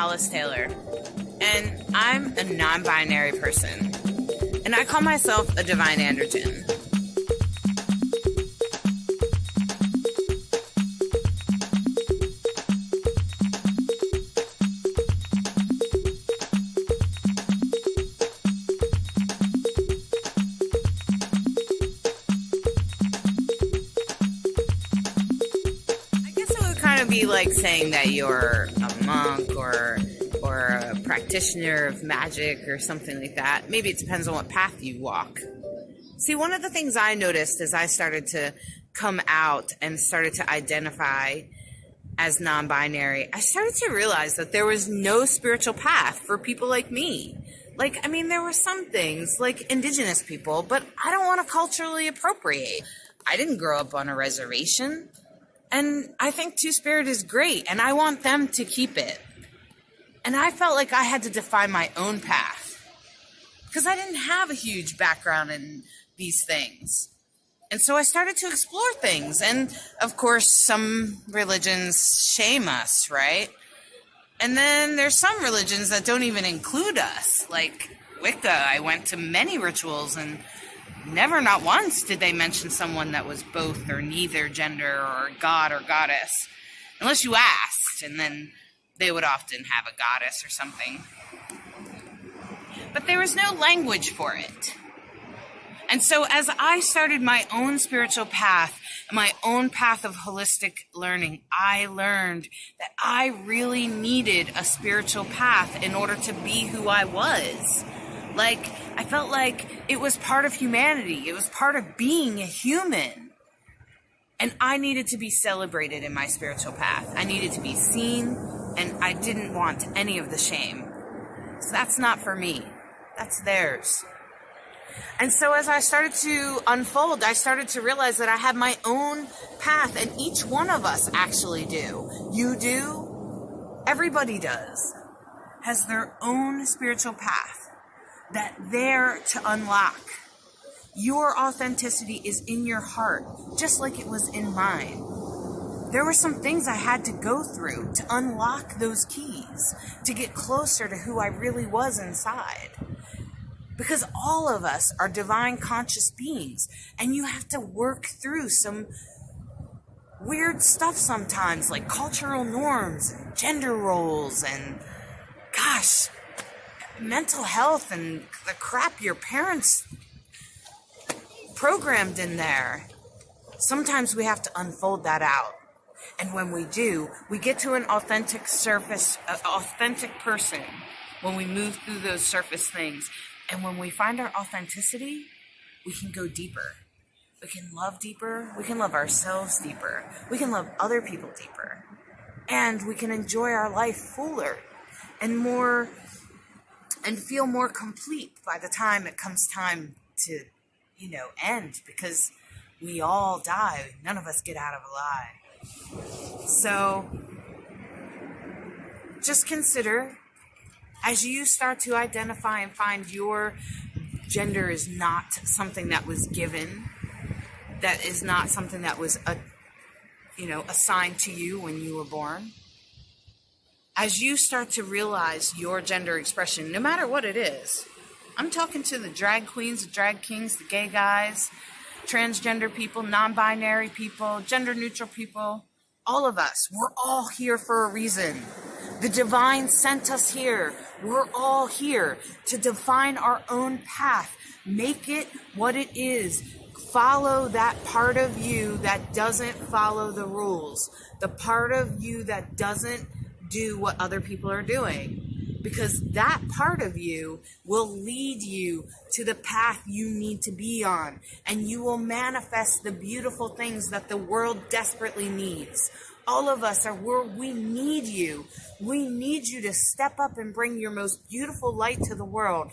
Alice Taylor, and I'm a non-binary person, and I call myself a divine androgen. Be like saying that you're a monk or a practitioner of magic or something like that. Maybe it depends on what path you walk. See, one of the things I noticed as I started to come out and started to identify as non-binary, I started to realize that there was no spiritual path for people like me. Like, I mean, there were some things like indigenous people, but I don't want to culturally appropriate. I didn't grow up on a reservation. And I think Two-Spirit is great, and I want them to keep it. And I felt like I had to define my own path, because I didn't have a huge background in these things. And so I started to explore things. And, of course, some religions shame us, right? And then there's some religions that don't even include us, like Wicca. I went to many rituals, and never, not once, did they mention someone that was both or neither gender or god or goddess. Unless you asked, and then they would often have a goddess or something. But there was no language for it. And so as I started my own spiritual path, my own path of holistic learning, I learned that I really needed a spiritual path in order to be who I was. Like, I felt like it was part of humanity. It was part of being a human. And I needed to be celebrated in my spiritual path. I needed to be seen, and I didn't want any of the shame. So that's not for me. That's theirs. And so as I started to unfold, I started to realize that I had my own path, and each one of us actually do. You do. Everybody does. Has their own spiritual path that they're to unlock. Your authenticity is in your heart, just like it was in mine. There were some things I had to go through to unlock those keys, to get closer to who I really was inside. Because all of us are divine conscious beings, and you have to work through some weird stuff sometimes, like cultural norms, and gender roles, and gosh, mental health and the crap your parents programmed in there. Sometimes we have to unfold that out. And when we do, we get to an authentic surface, an authentic person when we move through those surface things. And when we find our authenticity, we can go deeper. We can love deeper. We can love ourselves deeper. We can love other people deeper. And we can enjoy our life fuller and more, and feel more complete by the time it comes time to, end, because we all die. None of us get out of alive. So just consider, as you start to identify and find your gender is not something that was given, that is not something that was assigned to you when you were born. As you start to realize your gender expression, no matter what it is, I'm talking to the drag queens, the drag kings, the gay guys, transgender people, non-binary people, gender-neutral people, all of us, we're all here for a reason. The divine sent us here. We're all here to define our own path. Make it what it is. Follow that part of you that doesn't follow the rules. The part of you that doesn't do what other people are doing. Because that part of you will lead you to the path you need to be on. And you will manifest the beautiful things that the world desperately needs. All of us are where we need you. We need you to step up and bring your most beautiful light to the world.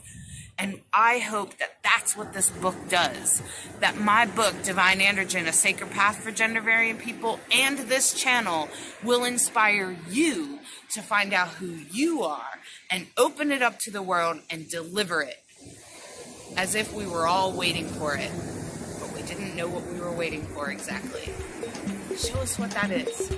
And I hope that that's what this book does. That my book, Divine Androgen, A Sacred Path for Gender Variant People, and this channel will inspire you to find out who you are and open it up to the world and deliver it. As if we were all waiting for it. But we didn't know what we were waiting for exactly. Show us what that is.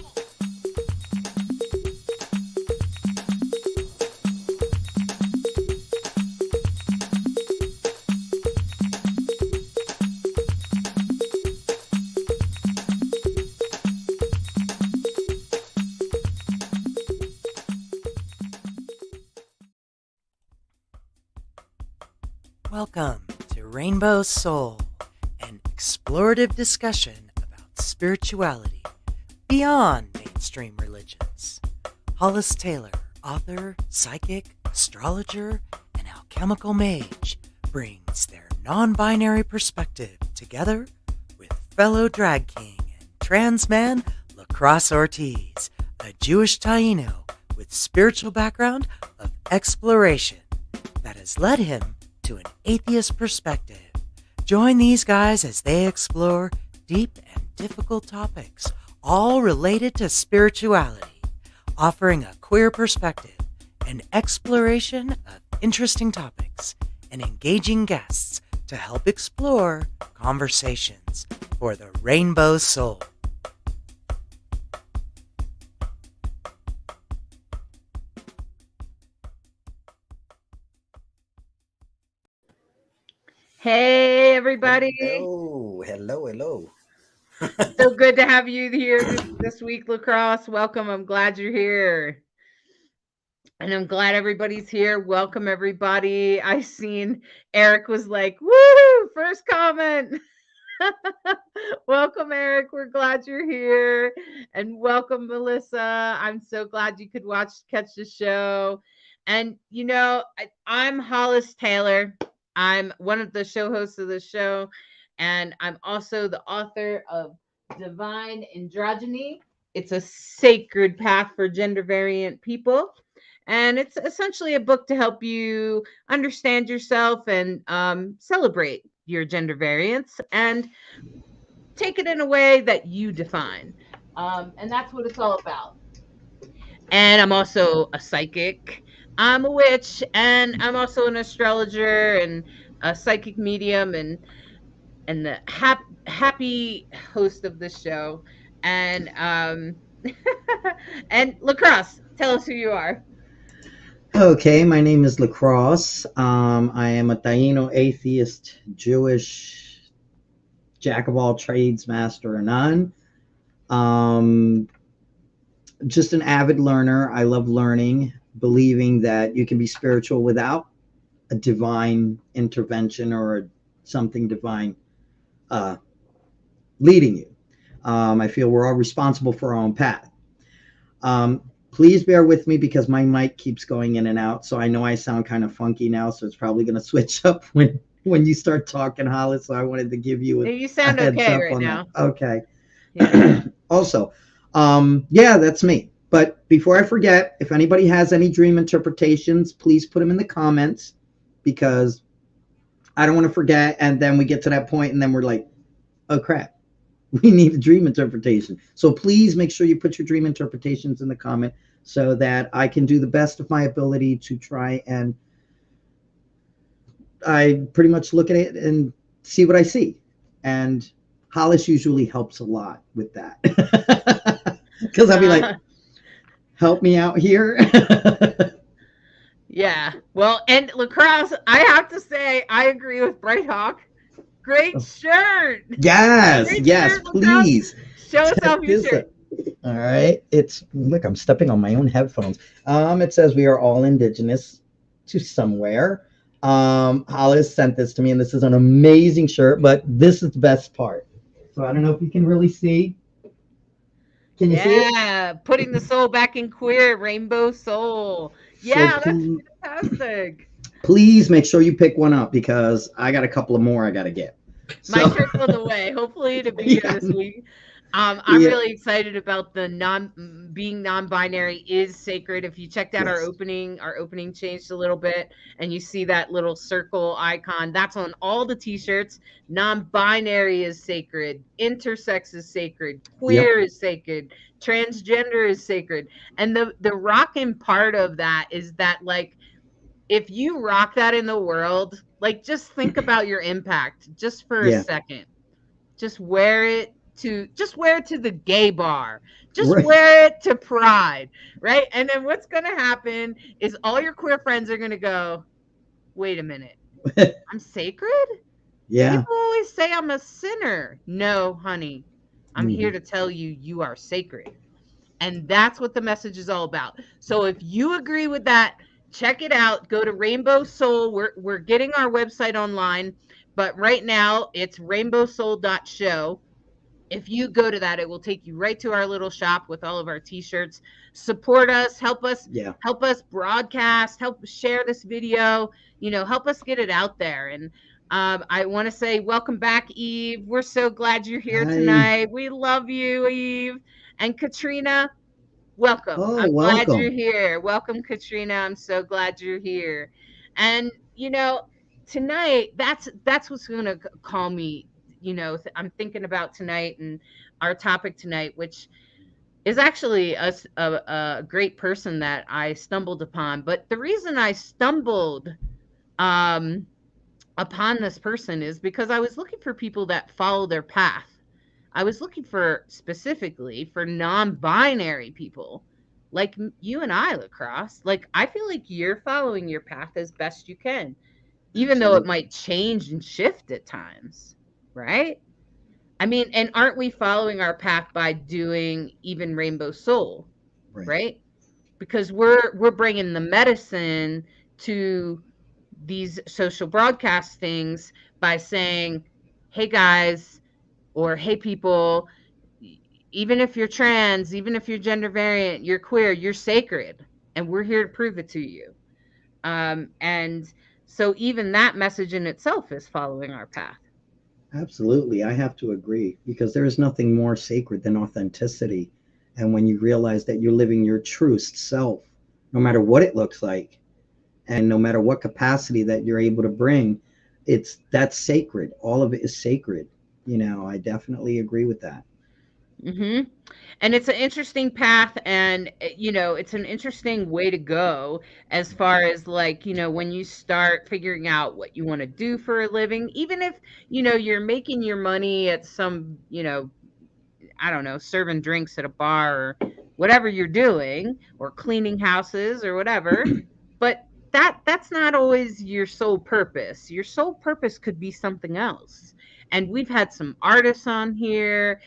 Welcome to Rainbow Soul, an explorative discussion about spirituality beyond mainstream religions. Hollis Taylor, author, psychic, astrologer, and alchemical mage, brings their non-binary perspective together with fellow drag king and trans man Lacrosse Ortiz, a Jewish Taino with spiritual background of exploration that has led him to an atheist perspective. Join these guys as they explore deep and difficult topics, all related to spirituality, offering a queer perspective, an exploration of interesting topics, and engaging guests to help explore conversations for the Rainbow Soul. Hey, everybody. Hello. So good to have you here this week, Lacrosse. Welcome. I'm glad you're here. And I'm glad everybody's here. Welcome, everybody. I seen Eric was like, woo, first comment. Welcome, Eric. We're glad you're here. And welcome, Melissa. I'm so glad you could catch the show. And, I'm Hollis Taylor. I'm one of the show hosts of the show. And I'm also the author of Divine Androgyny. It's a sacred path for gender variant people. And it's essentially a book to help you understand yourself and celebrate your gender variance and take it in a way that you define. And that's what it's all about. And I'm also a psychic. I'm a witch, and I'm also an astrologer and a psychic medium and the happy host of this show. And and Lacrosse, tell us who you are. Okay, my name is Lacrosse. I am a Taino atheist, Jewish, jack of all trades, master of none. Just an avid learner. I love learning, believing that you can be spiritual without a divine intervention or something divine leading you. I feel we're all responsible for our own path. Please bear with me because my mic keeps going in and out. So I know I sound kind of funky now, so it's probably going to switch up when you start talking, Hollis. So I wanted to give you You sound okay right now. That. Okay. Yeah. Also, yeah, that's me. But before I forget, if anybody has any dream interpretations, please put them in the comments because I don't want to forget. And then we get to that point and then we're like, oh, crap. We need a dream interpretation. So please make sure you put your dream interpretations in the comment so that I can do the best of my ability to try and I pretty much look at it and see what I see. And Hollis usually helps a lot with that. Because I'll be like, help me out here. Yeah. Well, and Lacrosse, I have to say, I agree with Bright Hawk. Great shirt. Yes, Great shirt, please. Show us off your shirt. All right. Look, I'm stepping on my own headphones. It says we are all indigenous to somewhere. Hollis sent this to me, and this is an amazing shirt, but this is the best part. So I don't know if you can really see. Can you see it? Yeah, putting the soul back in queer, rainbow soul. Yeah, that's fantastic. Please make sure you pick one up because I got a couple of more I got to get. My shirt's on the way. Hopefully to be here this week. I'm really excited about the being non-binary is sacred. If you checked out our opening changed a little bit and you see that little circle icon, that's on all the t-shirts. Non-binary is sacred. Intersex is sacred. Queer is sacred. Transgender is sacred. And the rocking part of that is that, like, if you rock that in the world, like, just think about your impact just for a second. Just wear it to the gay bar. Just wear it to Pride, right? And then what's going to happen is all your queer friends are going to go, wait a minute, I'm sacred? Yeah. People always say I'm a sinner. No, honey, I'm here to tell you, you are sacred. And that's what the message is all about. So if you agree with that, check it out. Go to Rainbow Soul. We're getting our website online, but right now it's rainbowsoul.show. If you go to that, it will take you right to our little shop with all of our t-shirts. Support us, Yeah. help us broadcast, help share this video, help us get it out there. And I want to say welcome back, Eve. We're so glad you're here Hi. tonight. We love you, Eve. And Katrina, welcome. Oh, I'm glad you're welcome. here. Welcome, Katrina. I'm so glad you're here. And tonight, that's what's gonna call me. I'm thinking about tonight and our topic tonight, which is actually a great person that I stumbled upon. But the reason I stumbled um, upon this person is because I was looking for people that follow their path. I was looking for specifically for non-binary people like you and I, Lacrosse. Like, I feel like you're following your path as best you can, even though it Absolutely. might change and shift at times, right? I mean, and aren't we following our path by doing even Rainbow Soul, Right. right? Because we're bringing the medicine to these social broadcast things by saying, "Hey guys," or "Hey people, even if you're trans, even if you're gender variant, you're queer, you're sacred, and we're here to prove it to you." And so even that message in itself is following our path. Absolutely. I have to agree because there is nothing more sacred than authenticity. And when you realize that you're living your truest self, no matter what it looks like, and no matter what capacity that you're able to bring, that's sacred. All of it is sacred. I definitely agree with that. hmm And it's an interesting path, and it's an interesting way to go as far as, like, when you start figuring out what you want to do for a living, even if you're making your money at some, I don't know, serving drinks at a bar or whatever you're doing, or cleaning houses or whatever. But that's not always your sole purpose. Your sole purpose could be something else. And we've had some artists on here.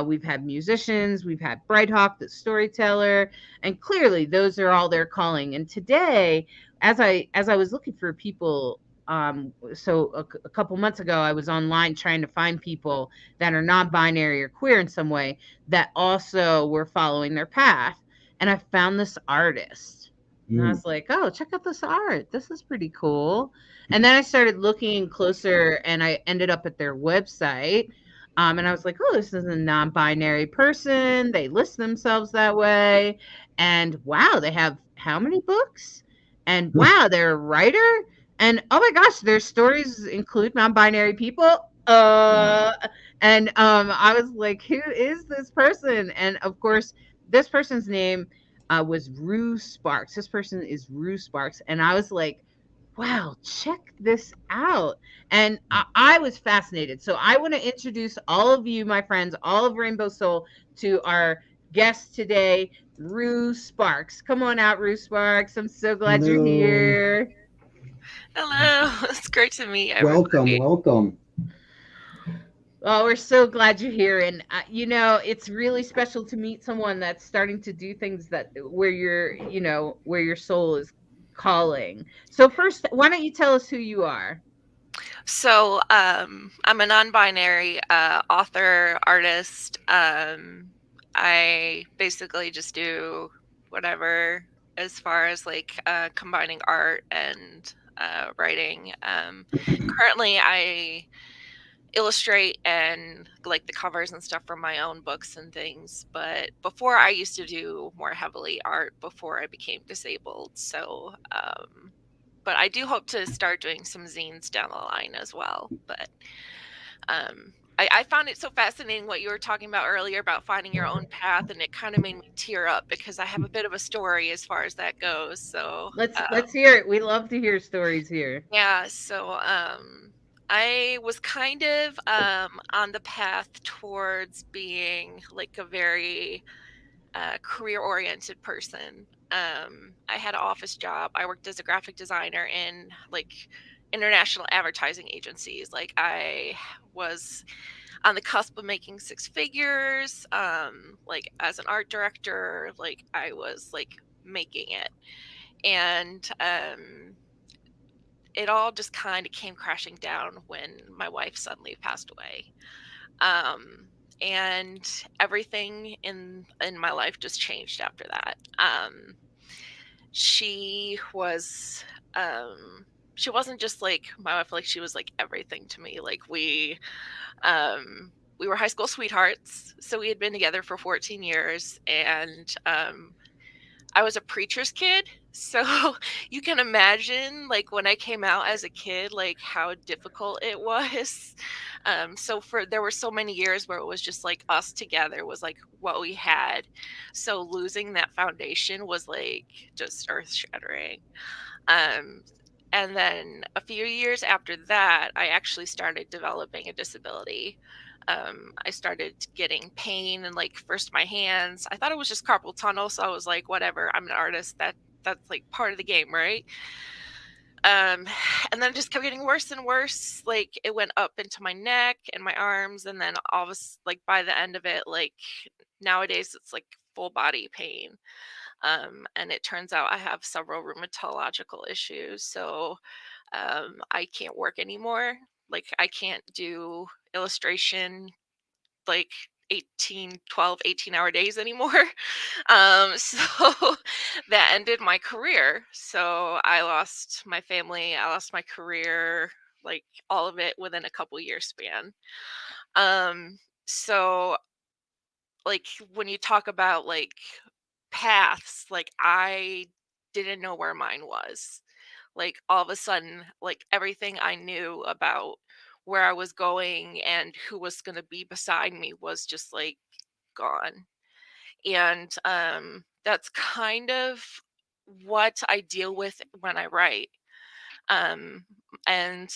We've had musicians. We've had Brighthawk, the storyteller, and clearly those are all their calling. And today, as I was looking for people, so a couple months ago, I was online trying to find people that are non-binary or queer in some way that also were following their path, and I found this artist. And I Mm. was like, "Oh, check out this art. This is pretty cool." And then I started looking closer and I ended up at their website. And I was like, "Oh, this is a non-binary person. They list themselves that way." And wow, they have how many books? And wow, they're a writer. And oh my gosh, their stories include non-binary people. Wow. And I was like, "Who is this person?" And of course, this person's name was Rue Sparks. This person is Rue Sparks. And I was like, "Wow, check this out." And I was fascinated. So I want to introduce all of you, my friends, all of Rainbow Soul, to our guest today, Rue Sparks. Come on out, Rue Sparks. I'm so glad you're Hello. here. Hello, it's great to meet Welcome. everybody. Welcome. Oh, we're so glad you're here. And it's really special to meet someone that's starting to do things that where where your soul is calling. So first, why don't you tell us who you are? So, I'm a non-binary author, artist. I basically just do whatever as far as like combining art and writing. Currently, I illustrate and like the covers and stuff for my own books and things, but before I used to do more heavily art before I became disabled. So but I do hope to start doing some zines down the line as well. But I found it so fascinating what you were talking about earlier about finding your own path, and it kind of made me tear up because I have a bit of a story as far as that goes. So Let's hear it. We love to hear stories here. yeah, so I was kind of on the path towards being like a very career-oriented person. I had an office job. I worked as a graphic designer in like international advertising agencies. Like I was on the cusp of making six figures. Like as an art director, like I was like making it. And it all just kind of came crashing down when my wife suddenly passed away. And everything in my life just changed after that. She was she wasn't just like my wife, like she was like everything to me. Like we were high school sweethearts, so we had been together for 14 years, and I was a preacher's kid, so you can imagine, like, when I came out as a kid, like, how difficult it was. So there were so many years where it was just, like, us together was, like, what we had. So losing that foundation was, like, just earth-shattering. Um, and then a few years after that, I actually started developing a disability. I started getting pain in, like, first my hands. I thought it was just carpal tunnel, so I was like, whatever. I'm an artist. That's like part of the game, right? And then it just kept getting worse and worse. Like it went up into my neck and my arms, and then all of a like by the end of it, like nowadays it's like full body pain. And it turns out I have several rheumatological issues, so I can't work anymore. Like I can't do illustration like 18 hour days anymore. So that ended my career. So I lost my family, I lost my career, like all of it within a couple year span. So like when you talk about like paths, like I didn't know where mine was. Like all of a sudden, like everything I knew about where I was going and who was going to be beside me was just like gone. And that's kind of what I deal with when I write. Um, and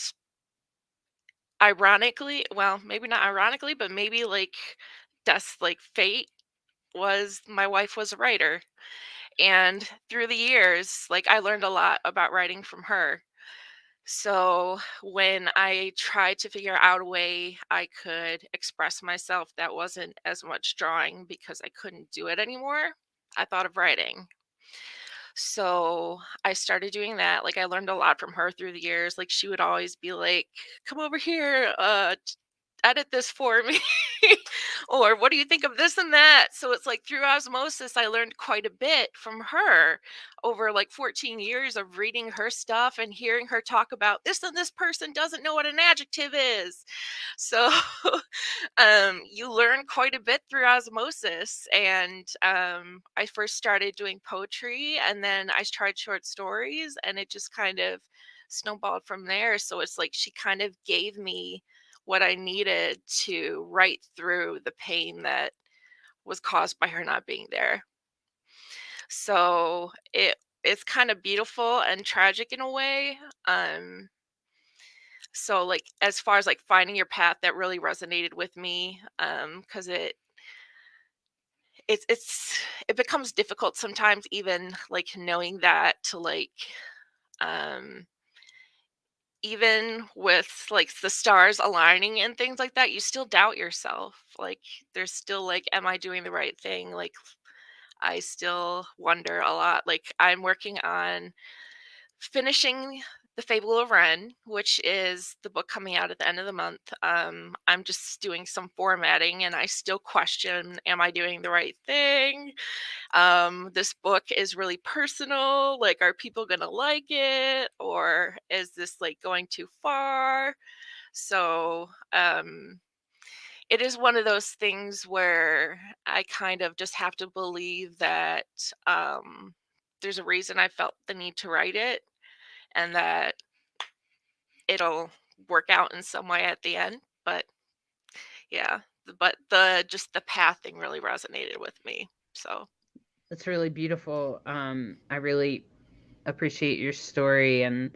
ironically, well, maybe not ironically, but maybe like that's like fate was my wife was a writer. And through the years, like I learned a lot about writing from her. So when I tried to figure out a way I could express myself that wasn't as much drawing because I couldn't do it anymore, I thought of writing. So I started doing that. Like I learned a lot from her through the years. Like she would always be like, "Come over here, edit this for me." Or what do you think of this and that? So it's like through osmosis I learned quite a bit from her over like 14 years of reading her stuff and hearing her talk about this, and this person doesn't know what an adjective is. So you learn quite a bit through osmosis. And I first started doing poetry, and then I tried short stories, and it just kind of snowballed from there. So it's like she kind of gave me what I needed to write through the pain that was caused by her not being there. So it's kind of beautiful and tragic in a way. So like as far as like finding your path, that really resonated with me, because it becomes difficult sometimes, even like knowing that, to like um even with like the stars aligning and things like that, you still doubt yourself. Like there's still like, am I doing the right thing? Like I still wonder a lot. Like I'm working on finishing the Fable of Wren, which is the book coming out at the end of the month. I'm just doing some formatting, and I still question, am I doing the right thing? This book is really personal. Like, are people going to like it? Or is this like going too far? So, it is one of those things where I kind of just have to believe that there's a reason I felt the need to write it, and that it'll work out in some way at the end. But yeah, but the just the path thing really resonated with me. So That's really beautiful. I really appreciate your story. And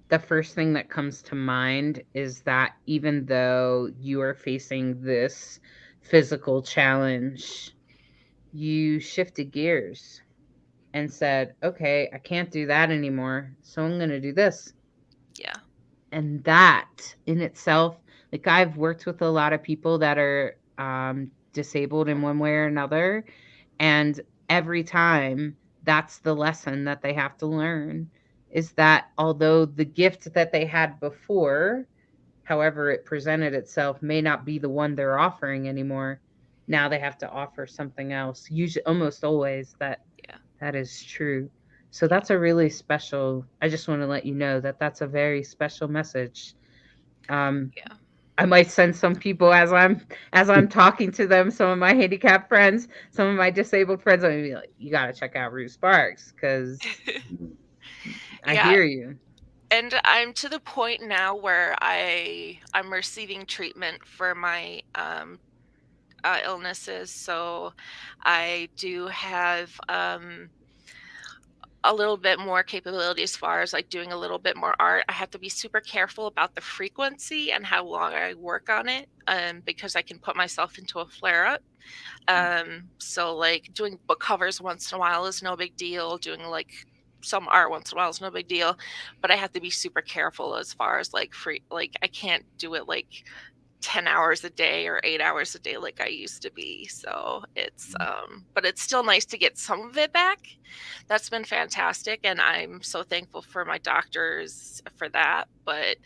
the first thing that comes to mind is that even though you are facing this physical challenge, you shifted gears and said, okay, I can't do that anymore, so I'm going to do this. yeah. And that in itself, like I've worked with a lot of people that are disabled in one way or another. And every time that's the lesson that they have to learn, is that although the gift that they had before, however it presented itself, may not be the one they're offering anymore, now they have to offer something else. Usually, almost always, that is true. So that's a really special, I just want to let you know that that's a very special message. Yeah. I might send some people as I'm talking to them, some of my handicapped friends, some of my disabled friends, I'm gonna be like, you gotta check out Rue Sparks, because I Yeah. hear you. And I'm to the point now where I'm receiving treatment for my illnesses, so I do have a little bit more capability as far as like doing a little bit more art. I have to be super careful about the frequency and how long I work on it, because I can put myself into a flare up. So like doing book covers once in a while is no big deal. Doing like some art once in a while is no big deal, but I have to be super careful as far as like like I can't do it like 10 hours a day or 8 hours a day like I used to be. So it's but it's still nice to get some of it back. That's been fantastic, and I'm so thankful for my doctors for that. But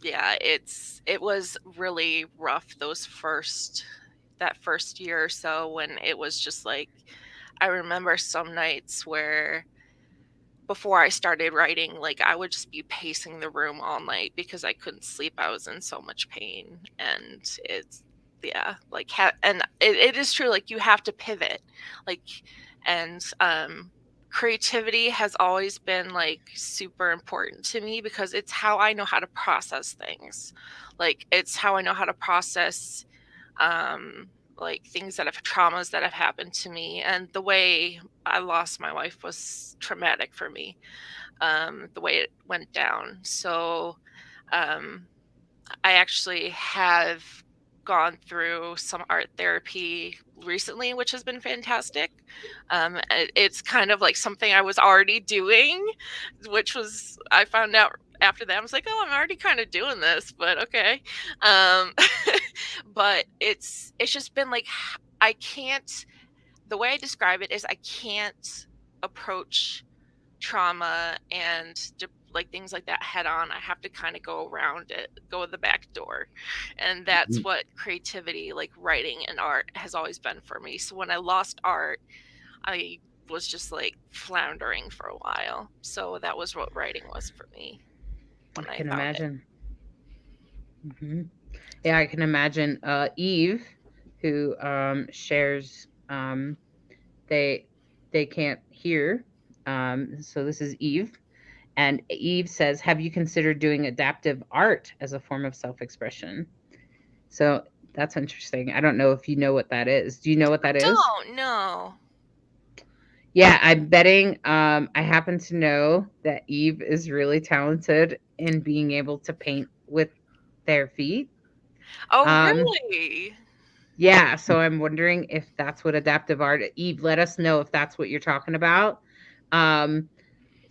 yeah, it was really rough that first year or so, when it was just like, I remember some nights where before I started writing, like I would just be pacing the room all night because I couldn't sleep. I was in so much pain, and it's like and it is true. Like you have to pivot, like, and creativity has always been like super important to me because it's how I know how to process things. Like it's how I know how to process like things traumas that have happened to me. And the way I lost my wife was traumatic for me, the way it went down. So I actually have gone through some art therapy recently, which has been fantastic. It's kind of like something I was already doing, which was, I found out after that, I was like, oh, I'm already kind of doing this, but okay. But it's just been like, I can't, the way I describe it is I can't approach trauma and like things like that head on. I have to kind of go around it, go the back door. And that's what creativity, like writing and art, has always been for me. So when I lost art, I was just like floundering for a while. So that was what writing was for me when I can found imagine. Yeah, I can imagine. Eve, who shares, they can't hear. So this is Eve. And Eve says, have you considered doing adaptive art as a form of self-expression? So that's interesting. I don't know if you know what that is. Do you know what that is? Don't know. Yeah, I'm betting I happen to know that Eve is really talented in being able to paint with their feet. Oh, really? Yeah, so I'm wondering if that's what adaptive art. Eve, let us know if that's what you're talking about.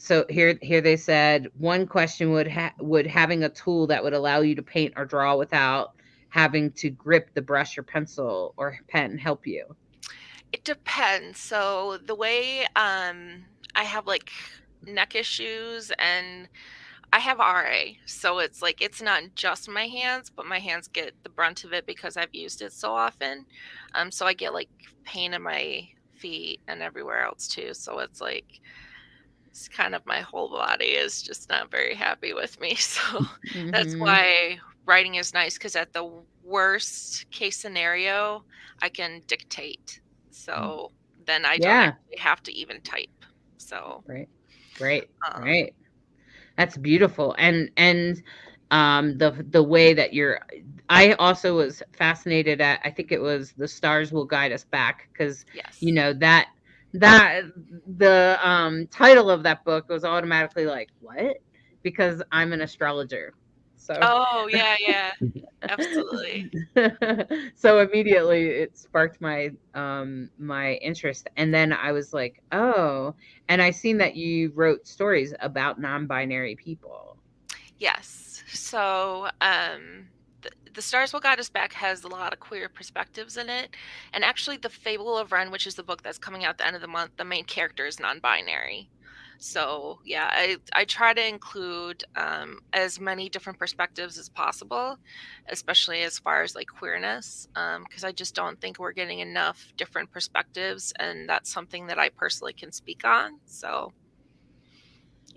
So here they said one question would having a tool that would allow you to paint or draw without having to grip the brush or pencil or pen help you? It depends. So the way I have like neck issues, and I have RA, so it's like it's not just my hands, but my hands get the brunt of it because I've used it so often. So I get like pain in my feet and everywhere else too. So it's like it's kind of my whole body is just not very happy with me. So that's why writing is nice, because at the worst case scenario, I can dictate. So then I don't actually have to even type. So Right. That's beautiful. And the way that I also was fascinated at, I think it was The Stars Will Guide Us Back, because you know that the title of that book was automatically like, what? Because I'm an astrologer. So oh yeah, absolutely. So immediately it sparked my my interest, and then I was like, oh, and I seen that you wrote stories about non-binary people. Yes. So The Stars Will Guide Us Back has a lot of queer perspectives in it. And actually, the Fable of Wren, which is the book that's coming out at the end of the month, the main character is non-binary. So yeah, I try to include as many different perspectives as possible, especially as far as like queerness, because I just don't think we're getting enough different perspectives, and that's something that I personally can speak on. So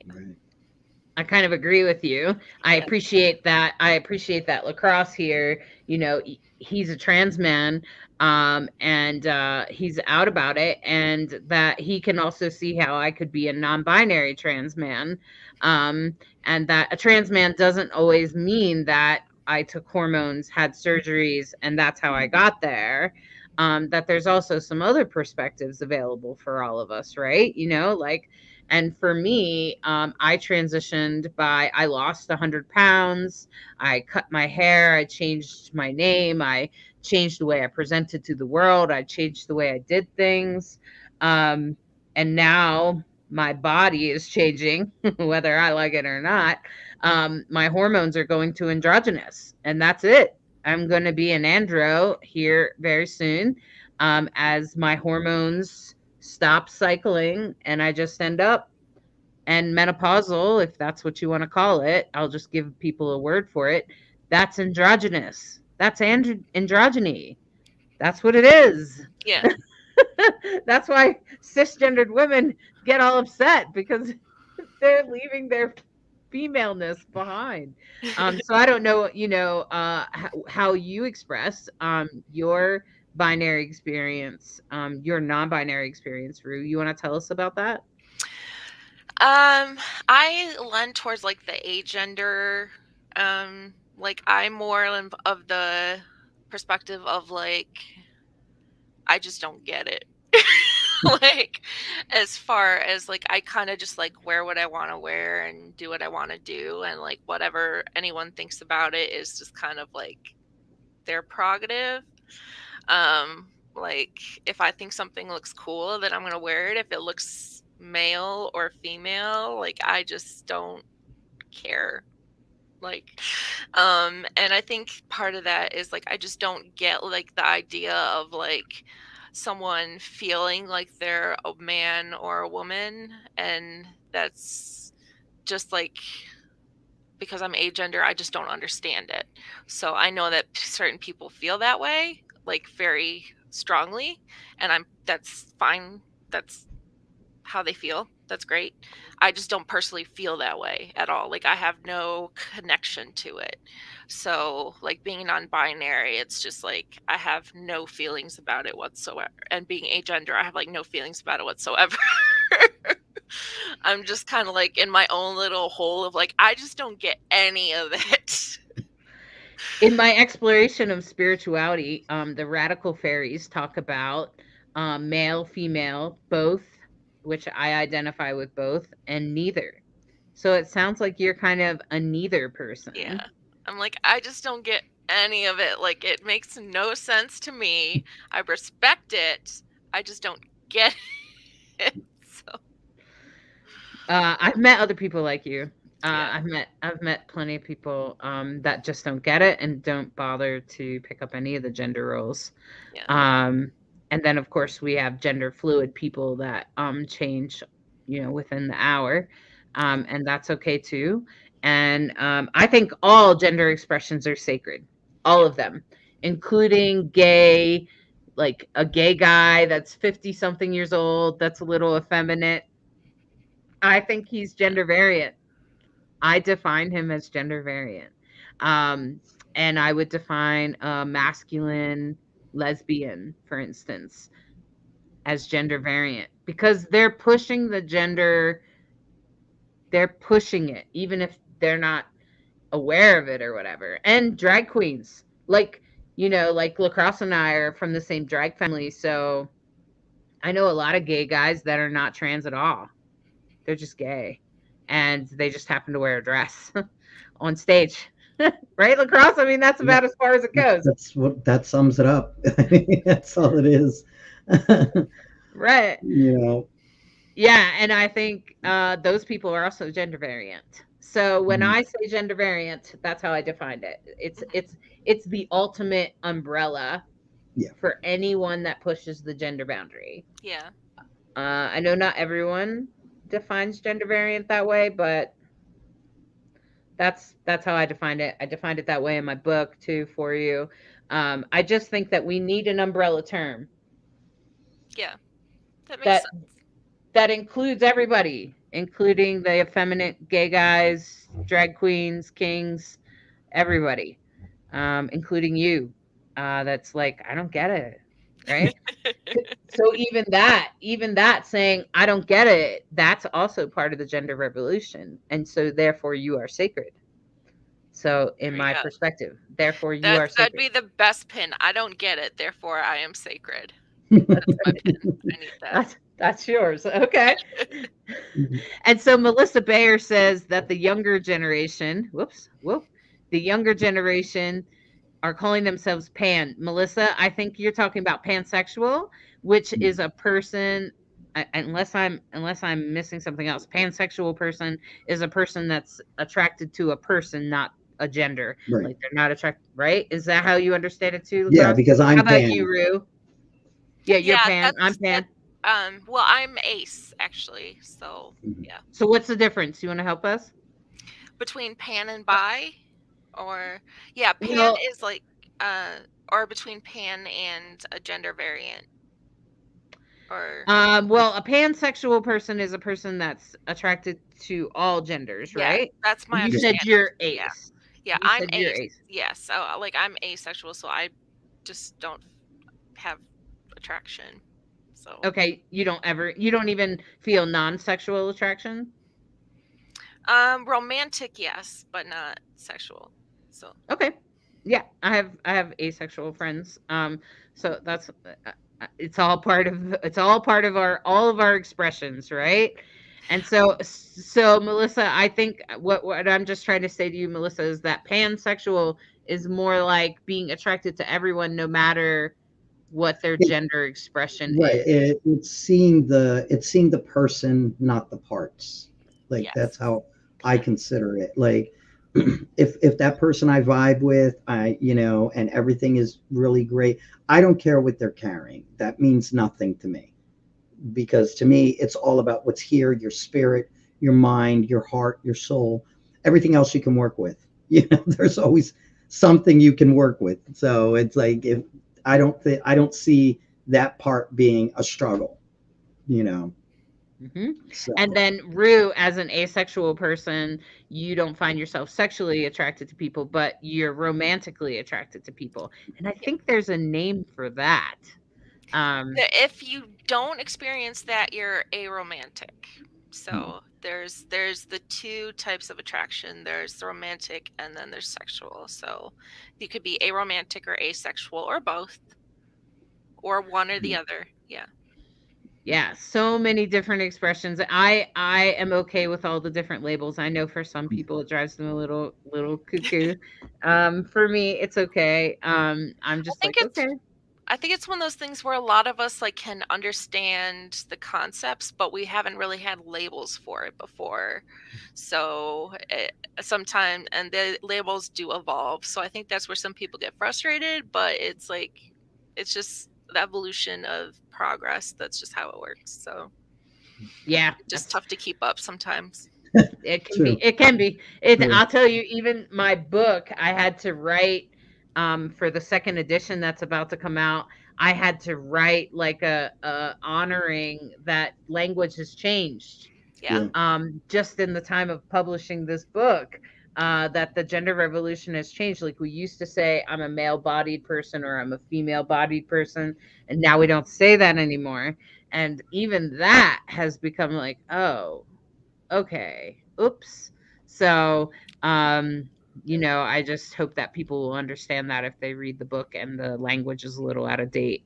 Right. I kind of agree with you. I appreciate that. I appreciate that Lacrosse here, you know, he's a trans man, and he's out about it, and that he can also see how I could be a non-binary trans man, and that a trans man doesn't always mean that I took hormones, had surgeries, and that's how I got there. That there's also some other perspectives available for all of us, right? You know, like, and for me, I transitioned I lost 100 pounds. I cut my hair. I changed my name. I changed the way I presented to the world. I changed the way I did things. And now my body is changing, whether I like it or not. My hormones are going to androgynous, and that's it. I'm going to be an andro here very soon, as my hormones stop cycling and I just end up and menopausal, if that's what you want to call it. I'll just give people a word for it. That's androgynous. That's androgyny. That's what it is. yeah. That's why cisgendered women get all upset, because they're leaving their femaleness behind. So I don't know, you know, how you express your binary experience, your non-binary experience, Rue. You want to tell us about that? I lend towards like the agender. Like I'm more of the perspective of like I just don't get it. Like as far as like I kind of just like wear what I want to wear and do what I want to do, and like whatever anyone thinks about it is just kind of like their prerogative. Like if I think something looks cool, then I'm gonna wear it. If it looks male or female, like I just don't care. Like and I think part of that is like I just don't get like the idea of like someone feeling like they're a man or a woman, and that's just like because I'm agender, I just don't understand it. So I know that certain people feel that way, like very strongly, and that's fine. That's how they feel. That's great. I just don't personally feel that way at all. Like I have no connection to it. So like being non-binary, it's just like I have no feelings about it whatsoever. And being agender, I have like no feelings about it whatsoever. I'm just kind of like in my own little hole of like I just don't get any of it. In my exploration of spirituality, the radical fairies talk about male, female, both, which I identify with both, and neither. So it sounds like you're kind of a neither person. Yeah. I'm like, I just don't get any of it. Like, it makes no sense to me. I respect it. I just don't get it. So I've met other people like you. Yeah. I've met plenty of people that just don't get it and don't bother to pick up any of the gender roles. yeah. And then of course we have gender fluid people that change, you know, within the hour, and that's okay too. And I think all gender expressions are sacred, all of them, including gay, like a gay guy that's 50 something years old that's a little effeminate. I think he's gender variant. I define him as gender variant. And I would define a masculine lesbian, for instance, as gender variant, because they're pushing the gender, they're pushing it, even if they're not aware of it or whatever. And drag queens, like, you know, like Lacrosse and I are from the same drag family. So I know a lot of gay guys that are not trans at all. They're just gay, and they just happen to wear a dress on stage. Right, Lacrosse? I mean, that's about as far as it goes. That sums it up. That's all it is. Right. You know. Yeah, and I think those people are also gender variant. So when Mhm. I say gender variant, that's how I defined it. It's the ultimate umbrella Yeah. for anyone that pushes the gender boundary. Yeah. I know not everyone defines gender variant that way, but that's how I defined it. I defined it that way in my book too for you. I just think that we need an umbrella term Yeah. That makes that sense. that includes everybody, including the effeminate gay guys, drag queens, kings, everybody, including you. That's like, I don't get it, right? So even that saying, I don't get it, that's also part of the gender revolution. And so therefore you are sacred. So in There you my go. perspective, therefore you are That'd sacred. be the best pin. I don't get it, therefore I am sacred. That's my pin. I need that. That's yours. Okay. Mhm. And so Melissa Bayer says that the younger generation, the younger generation are calling themselves pan. Melissa, I think you're talking about pansexual, which is a person, unless I'm missing something else. Pansexual person is a person that's attracted to a person, not a gender. Right. Like they're not attracted, right? Is that how you understand it too, Yeah, Lacrosse? because How I'm about you, pan. Rue? Yeah, you're Yeah, pan. I'm that's that pan. well, I'm ace actually. So, Mhm. yeah. So what's the difference? You want to help us? Between pan and bi, or yeah, pan Well, is like uh or between pan and a gender variant, or well, a pansexual person is a person that's attracted to all genders, yeah, right? that's my And you Yeah. said understanding. you're Yeah. ace. Yeah, You I'm said you're ace. ace. Yes. So like I'm asexual, so I just don't have attraction. So, Okay, you don't even feel non-sexual attraction? romantic, yes, but not sexual. So, Okay. Yeah, I have asexual friends. So that's it's all part of our all of our expressions, right? And so Melissa, I think what I'm just trying to say to you, Melissa, is that pansexual is more like being attracted to everyone no matter what their It- gender expression right. is. It's seeing the person, not the parts. Like that's yes. how I consider it. Like if that person I vibe with, and everything is really great, I don't care what they're carrying. That means nothing to me. Because to me it's all about what's here, your spirit, your mind, your heart, your soul. Everything else you can work with. There's always something you can work with. So it's like, if I don't see that part being a struggle, you know Hmm. so And then Rue, as an asexual person, you don't find yourself sexually attracted to people, but you're romantically attracted to people. And I Yeah. think there's a name for that. If you don't experience that, you're aromantic. So there's the two types of attraction. There's the romantic and then there's sexual. So you could be aromantic or asexual or both or one or the other. Yeah. Yeah, so many different expressions. I am okay with all the different labels. I know for some people it drives them a little cuckoo. For me, it's okay. I'm I just think like, it's okay. I think it's one of those things where a lot of us like can understand the concepts, but we haven't really had labels for it before. So sometimes, and the labels do evolve. So I think that's where some people get frustrated, but it's like, it's just the evolution of progress. That's just how it works. So Yeah, it's just tough to keep up sometimes. it can be. true. It can be. It. Yeah. I'll tell you. Even my book, I had to write for the second edition that's about to come out. I had to write like a honoring that language has changed. Yeah. Yeah. Just in the time of publishing this book, that the gender revolution has changed. Like we used to say, I'm a male-bodied person or I'm a female-bodied person, and now we don't say that anymore. And even that has become like, oh, okay, oops. So, I just hope that people will understand that if they read the book and the language is a little out of date.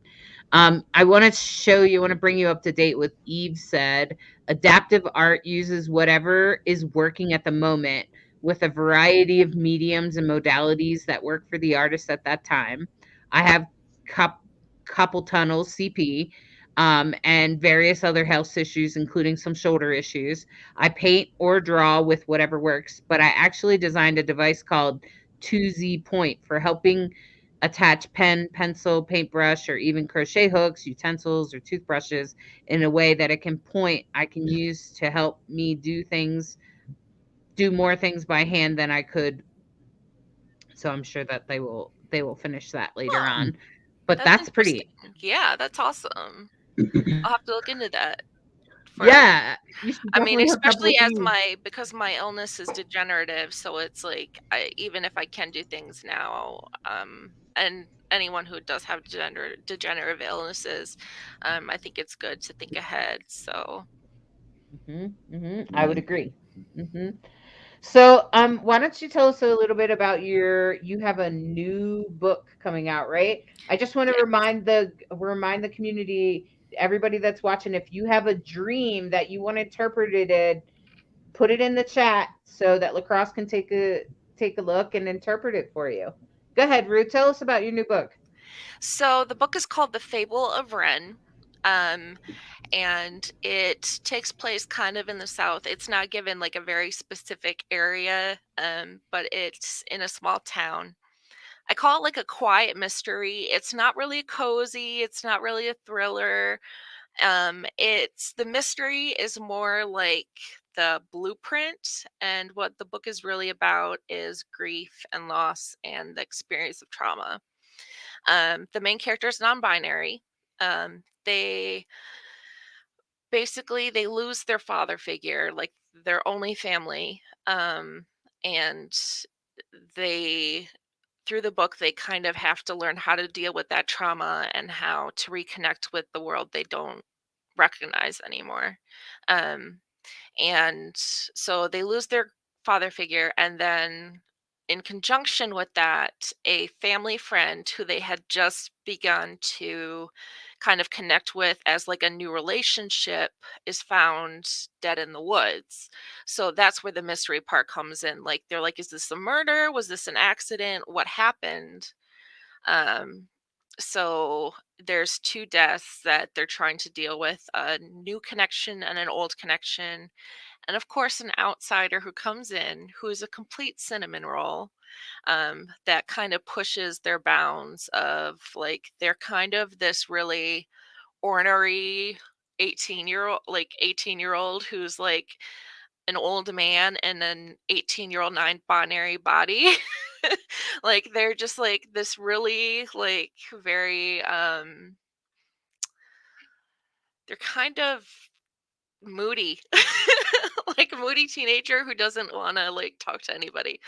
I want to bring you up to date with Eve said. Adaptive art uses whatever is working at the moment with a variety of mediums and modalities that work for the artist at that time. I have couple tunnels, CP. and various other health issues, including some shoulder issues. I paint or draw with whatever works, but I actually designed a device called 2Z Point for helping attach pen, pencil, paintbrush, or even crochet hooks, utensils, or toothbrushes in a way that it can point I can use to help me do more things by hand than I could. So I'm sure that they will finish that later Huh, on. But that's that's interesting. pretty. Yeah, that's awesome. I'll have to look into that. For Yeah, you should I mean, definitely hook up especially with as me. because my illness is degenerative, so it's like even if I can do things now, and anyone who does have degenerative illnesses, I think it's good to think ahead. So I would agree. hmm So, why don't you tell us a little bit about you have a new book coming out, right? I just want to yeah. remind the community, everybody that's watching, if you have a dream that you want interpreted, put it in the chat so that Lacrosse can take a look and interpret it for you. Go ahead, Rue. Tell us about your new book. So the book is called The Fable of Wren. Um, and it takes place kind of in the South. It's not given like a very specific area, but it's in a small town. I call it like a quiet mystery. It's not really cozy. It's not really a thriller. It's the mystery is more like the blueprint, and what the book is really about is grief and loss and the experience of trauma. The main character is non-binary. They basically they lose their father figure, like their only family, and they through the book they kind of have to learn how to deal with that trauma and how to reconnect with the world they don't recognize anymore. um, and so they lose their father figure, and then in conjunction with that, a family friend who they had just begun to kind of connect with as like a new relationship is found dead in the woods. So that's where the mystery part comes in. Like they're like, is this a murder? Was this an accident? What happened? um so there's two deaths that they're trying to deal with, a new connection and an old connection, and of course an outsider who comes in who is a complete cinnamon roll, that kind of pushes their bounds of like they're kind of this really ornery 18-year old who's like an old man in an 18-year-old non-binary body. Like they're just like this really like very they're kind of moody. Like a moody teenager who doesn't want to like talk to anybody.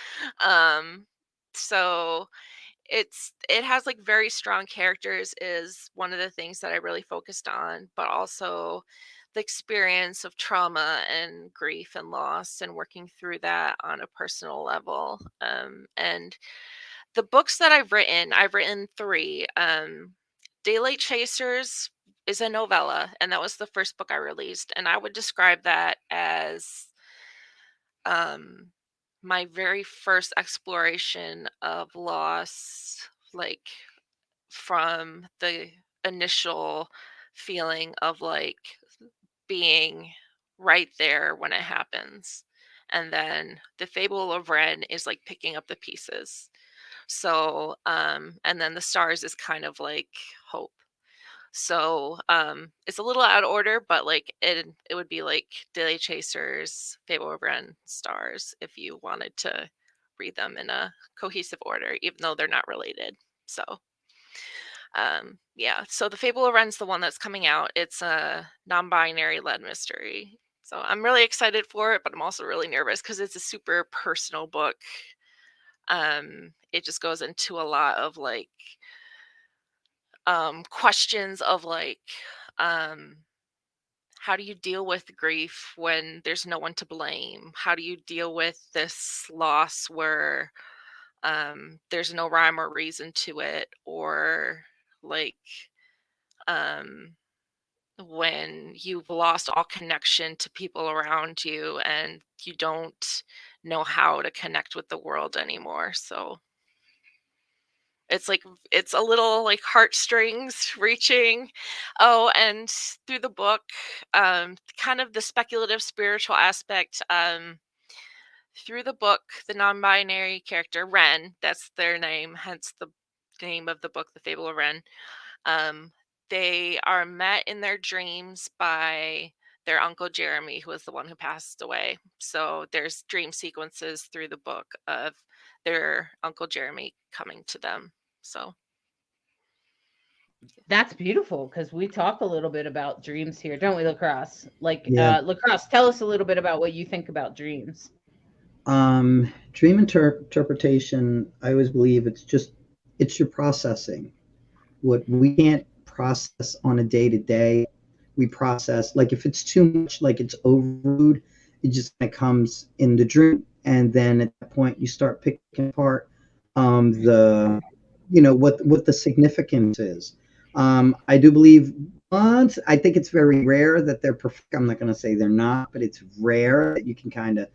Um so it has like very strong characters is one of the things that I really focused on, but also the experience of trauma and grief and loss and working through that on a personal level. And the books that I've written three. Daylight Chasers is a novella, and that was the first book I released, and I would describe that as um my very first exploration of loss, like from the initial feeling of like being right there when it happens. And then the Fable of Wren is like picking up the pieces. So, and then the stars is kind of like hope. So, it's a little out of order, but like it would be like Daily Chasers, Fable of Wren, Stars if you wanted to read them in a cohesive order, even though they're not related. So, yeah. So the Fable of Wren's the one that's coming out. It's a non-binary led mystery. So I'm really excited for it, but I'm also really nervous because it's a super personal book. It just goes into a lot of like questions of like um how do you deal with grief when there's no one to blame? How do you deal with this loss where there's no rhyme or reason to it, or like um when you've lost all connection to people around you and you don't know how to connect with the world anymore. So it's a little like heartstrings reaching. Oh, and through the book, kind of the speculative spiritual aspect. Through the book, the non-binary character Wren, that's their name, hence the name of the book, The Fable of Wren. Um, they are met in their dreams by their uncle Jeremy, who was the one who passed away. So there's dream sequences through the book of their uncle Jeremy coming to them. So That's beautiful, because we talk a little bit about dreams here, don't we, Lacrosse? Like, Yeah. Lacrosse, tell us a little bit about what you think about dreams. Dream interpretation, I always believe it's your processing. What we can't process on a day to day, we process, like if it's too much, like it's overload, it just kind of comes in the dream. And then at that point you start picking apart the what the significance is. I do believe once, I think it's very rare that they're perfect. I'm not going to say they're not, but it's rare that you can kind of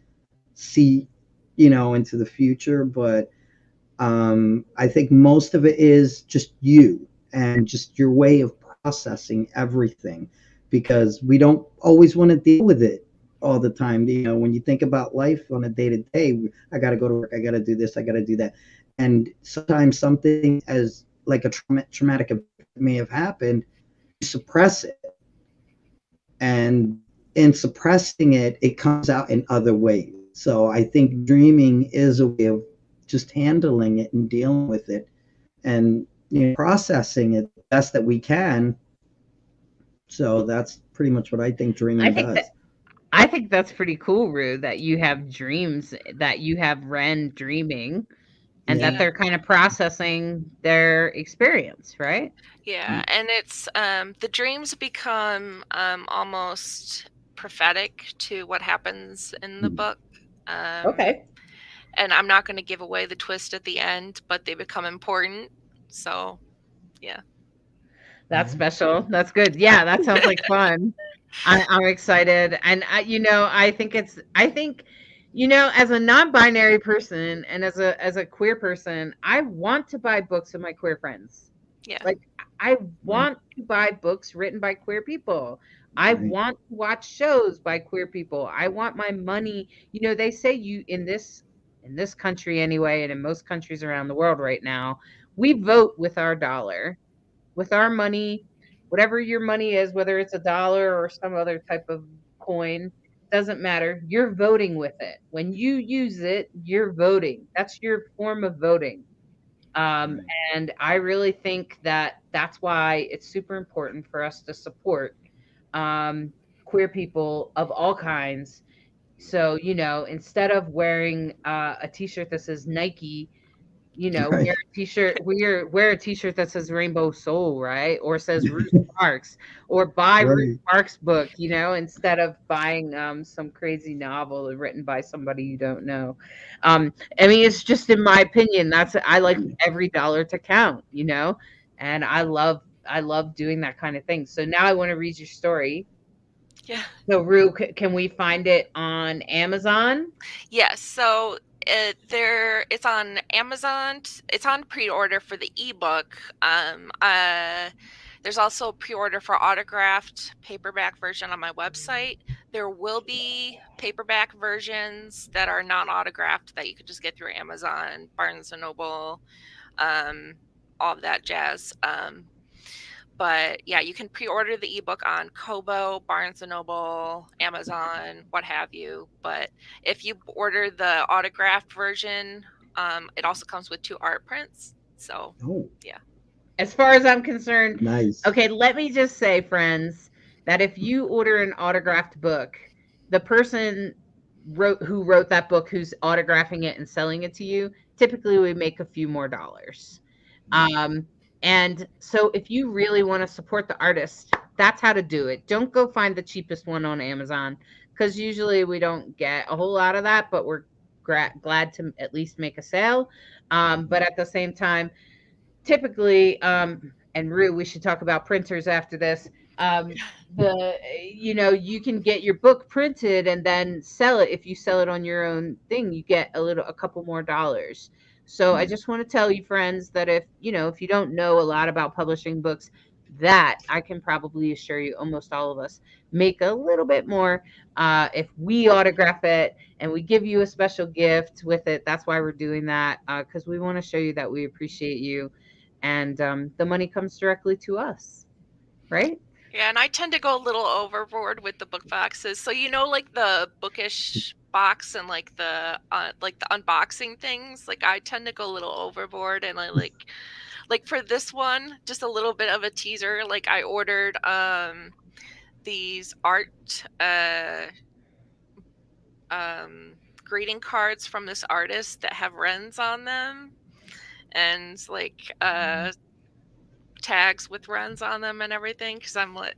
see into the future. But I think most of it is just you and just your way of processing everything, because we don't always want to deal with it all the time. When you think about life on a day to day, I got to go to work, I got to do this, I got to do that, and sometimes something as like a traumatic event may have happened, you suppress it, and in suppressing it, it comes out in other ways. So I think dreaming is a way of just handling it and dealing with it, and processing it the best that we can. So that's pretty much what I think dreaming does. I think that's pretty cool, Rue, that you have dreams, that you have Wren dreaming, and that they're kind of processing their experience, right? yeah, and it's the dreams become almost prophetic to what happens in the book. Okay. And I'm not going to give away the twist at the end, but they become important. So, yeah. That's special. That's good. Yeah, that sounds like fun. I'm excited. And I think as a non-binary person and as a queer person, I want to buy books of my queer friends. Yeah. Like, I want to buy books written by queer people. I want to watch shows by queer people. I want my money. They say you in this country anyway, and in most countries around the world right now, we vote with our dollar, with our money, whatever your money is, whether it's $1 or some other type of coin, doesn't matter. You're voting with it. When you use it, you're voting. That's your form of voting. And I really think that that's why it's super important for us to support queer people of all kinds. So, instead of wearing a t-shirt that says Nike, wear a t-shirt, wear a t-shirt that says Rainbow Soul, right? Or says Rue Sparks, or buy Rue Sparks book, instead of buying some crazy novel written by somebody you don't know. It's just, in my opinion, I like every dollar to count, and I love doing that kind of thing. So now I want to read your story. Yeah. So Rue, can we find it on Amazon? Yes. So it's on Amazon. It's on pre-order for the ebook. There's also a pre-order for autographed paperback version on my website. There will be paperback versions that are non-autographed that you could just get through Amazon, Barnes and Noble, all of that jazz. But yeah, you can pre-order the ebook on Kobo, Barnes & Noble, Amazon, what have you. But if you order the autographed version, it also comes with 2 art prints. So, yeah. As far as I'm concerned, nice. Okay, let me just say, friends, that if you order an autographed book, the person who wrote that book, who's autographing it and selling it to you, typically we make a few more dollars. And so if you really want to support the artist, that's how to do it. Don't go find the cheapest one on Amazon, because usually we don't get a whole lot of that, but we're glad to at least make a sale. But at the same time, typically, and Rue, we should talk about printers after this. The you can get your book printed and then sell it. If you sell it on your own thing, you get a couple more dollars. So I just want to tell you, friends, that if you don't know a lot about publishing books, that I can probably assure you almost all of us make a little bit more if we autograph it and we give you a special gift with it. That's why we're doing that, because we want to show you that we appreciate you, and the money comes directly to us, right? Yeah, and I tend to go a little overboard with the book boxes. So like the bookish box and like the unboxing things. Like I tend to go a little overboard, and I like for this one, just a little bit of a teaser. Like I ordered these art greeting cards from this artist that have wrens on them, and like tags with wrens on them and everything,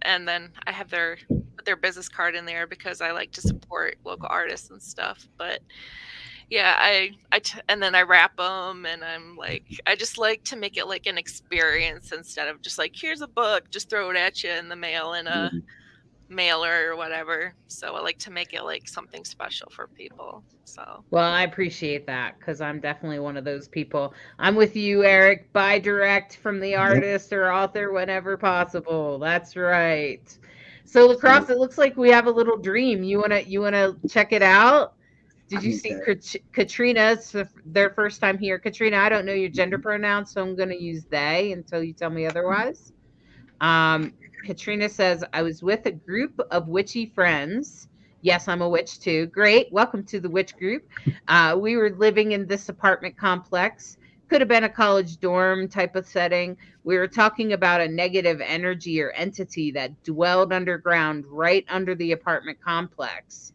and then I have their business card in there because I like to support local artists and stuff. But yeah, and then I wrap them, and I just like to make it like an experience instead of just like, here's a book, just throw it at you in the mail in a mailer or whatever. So I like to make it like something special for people. So Well, I appreciate that, because I'm definitely one of those people. I'm with you, Eric. Buy direct from the artist or author whenever possible. That's right. So Lacrosse, it looks like we have a little dream. You wanna check it out? Did you see Katrina? It's their first time here. Katrina, I don't know your gender pronouns, so I'm going to use they until you tell me otherwise. Katrina says, I was with a group of witchy friends. Yes, I'm a witch too. Great. Welcome to the witch group. We were living in this apartment complex. Could have been a college dorm type of setting. We were talking about a negative energy or entity that dwelled underground right under the apartment complex.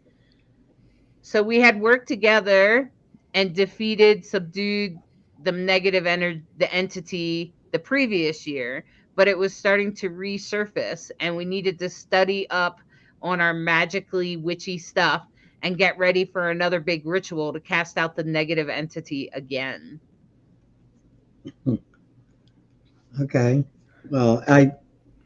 So we had worked together and subdued the negative energy, the entity the previous year, but it was starting to resurface, and we needed to study up on our magically witchy stuff and get ready for another big ritual to cast out the negative entity again. Okay. Well,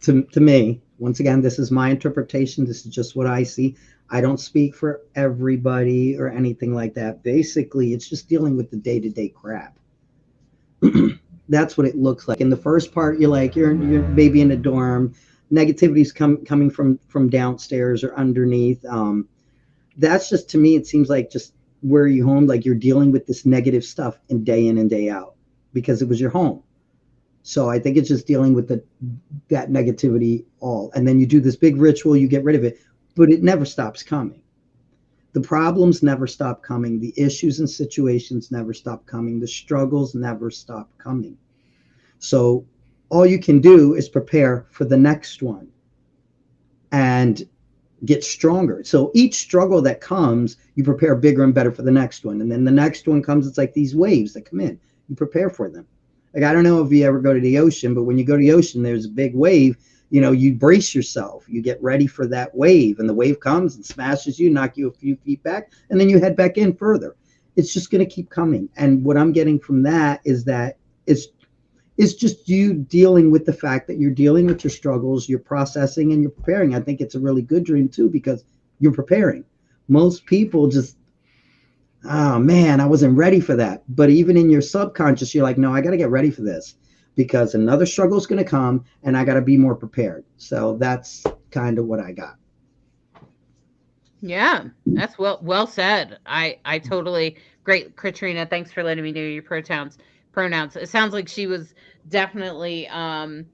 to me, once again, this is my interpretation. This is just what I see. I don't speak for everybody or anything like that. Basically, it's just dealing with the day-to-day crap. That's what it looks like. In the first part, you're maybe in a dorm. Negativity's coming from downstairs or underneath. That's just, to me, it seems like just where you home, like you're dealing with this negative stuff in and day out because it was your home. So I think it's just dealing with that negativity all. And then you do this big ritual, you get rid of it, but it never stops coming. The problems never stop coming. The issues and situations never stop coming. The struggles never stop coming. So all you can do is prepare for the next one and get stronger. So each struggle that comes, you prepare bigger and better for the next one. And then the next one comes, it's like these waves that come in. You prepare for them. Like, I don't know if you ever go to the ocean, but when you go to the ocean, there's a big wave. You brace yourself. You get ready for that wave, and the wave comes and smashes you, knock you a few feet back, and then you head back in further. It's just going to keep coming. And what I'm getting from that is that it's just you dealing with the fact that you're dealing with your struggles, you're processing, and you're preparing. I think it's a really good dream too, because you're preparing. Most people just, oh man, I wasn't ready for that. But even in your subconscious, you're like, no, I got to get ready for this, because another struggle is going to come and I got to be more prepared. So that's kind of what I got. Yeah, that's well said. I totally, great, Katrina. Thanks for letting me know your pronouns. It sounds like she was definitely the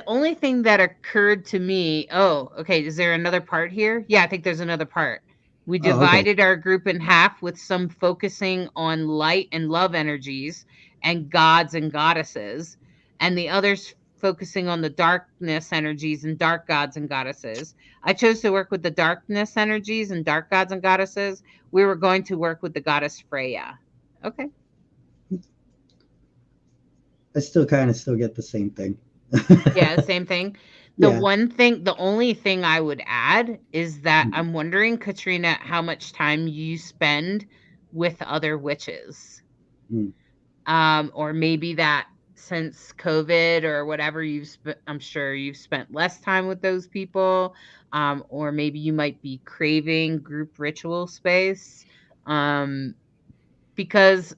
only thing that occurred to me. Oh, okay. Is there another part here? Yeah, I think there's another part. We divided our group in half, with some focusing on light and love energies and gods and goddesses, and the others focusing on the darkness energies and dark gods and goddesses. I chose to work with the darkness energies and dark gods and goddesses. We were going to work with the goddess Freya. Okay. I still get the same thing. Yeah, same thing. The only thing I would add is that I'm wondering, Katrina, how much time you spend with other witches. Or maybe that since COVID or whatever, I'm sure you've spent less time with those people, or maybe you might be craving group ritual space, because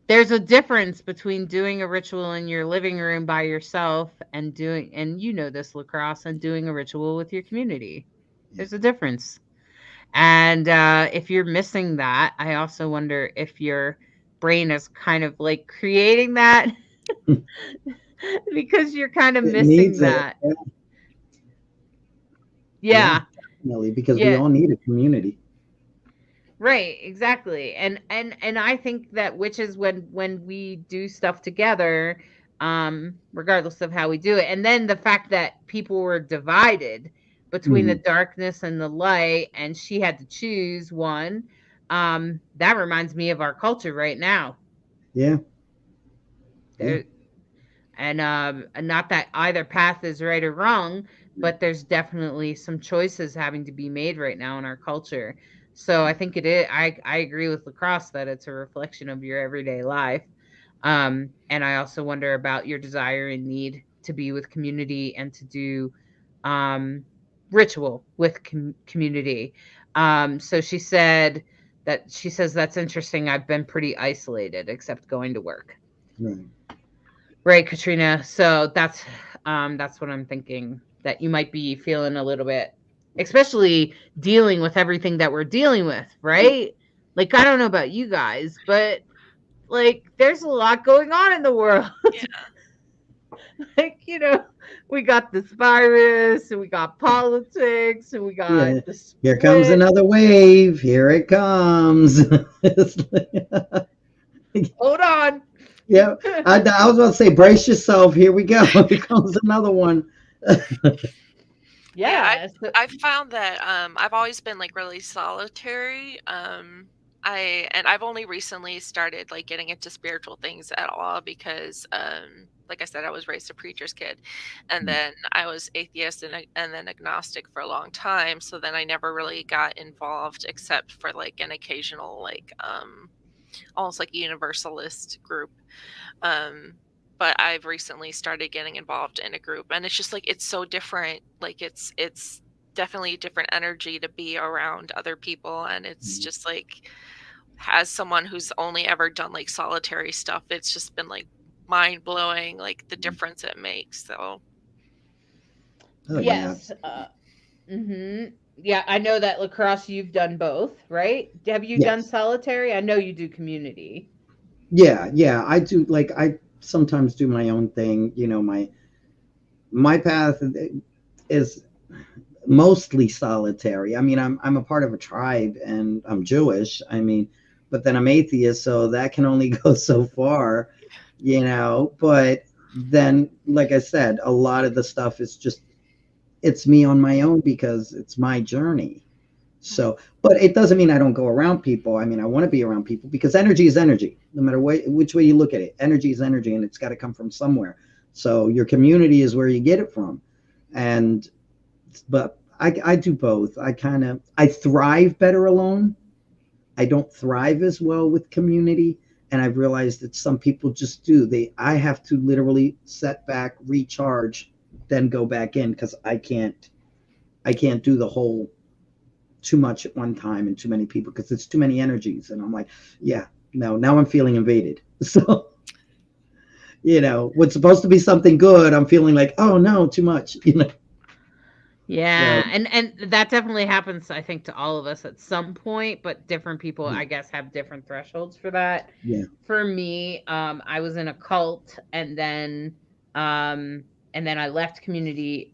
there's a difference between doing a ritual in your living room by yourself and you know this, Lacrosse, and doing a ritual with your community. There's a difference. And if you're missing that, I also wonder if your brain is kind of like creating that because you're kind of It missing needs that. it. Yeah. Definitely, because we all need a community. Right, exactly. And I think that which is when we do stuff together, regardless of how we do it. And then the fact that people were divided between the darkness and the light, and she had to choose one, that reminds me of our culture right now. Yeah. And not that either path is right or wrong, but there's definitely some choices having to be made right now in our culture. So I think it is. I agree with Lacrosse that it's a reflection of your everyday life. And I also wonder about your desire and need to be with community and to do ritual with community. So she says that's interesting. I've been pretty isolated, except going to work. Right, Katrina. So that's what I'm thinking, that you might be feeling a little bit, especially dealing with everything that we're dealing with, right? Like, I don't know about you guys, but like there's a lot going on in the world. Yeah. Like, we got this virus, and we got politics, and we got this. Here comes another wave. Here it comes. Hold on. Yeah, I was about to say, brace yourself. Here we go. Here comes another one. Yeah, I've found that I've always been like really solitary. I've only recently started like getting into spiritual things at all because like I said, I was raised a preacher's kid, and then I was atheist and then agnostic for a long time. So then I never really got involved except for like an occasional like almost like a universalist group. But I've recently started getting involved in a group, and it's just like it's so different. Like it's definitely a different energy to be around other people, and it's just like, as someone who's only ever done like solitary stuff, it's just been like mind blowing, like the difference it makes. So yes. Yeah, I know that, Lacrosse, you've done both, right? Have you done solitary? I know you do community. Yeah, I do. Like, I sometimes do my own thing. My path is mostly solitary. I mean, I'm a part of a tribe, and I'm Jewish. I mean, but then I'm atheist, so that can only go so far, But then, like I said, a lot of the stuff is just, it's me on my own because it's my journey. So, but it doesn't mean I don't go around people. I mean, I want to be around people because energy is energy, no matter which way you look at it. Energy is energy, and it's got to come from somewhere. So your community is where you get it from. But I do both. I thrive better alone. I don't thrive as well with community. And I've realized that some people just do. I have to literally set back, recharge, then go back in, because I can't do the whole too much at one time and too many people, because it's too many energies. And I'm like, now I'm feeling invaded. So, what's supposed to be something good, I'm feeling like, oh no, too much, Yeah, and that definitely happens, I think, to all of us at some point, but different people, I guess, have different thresholds for that. Yeah. For me, I was in a cult, and then I left community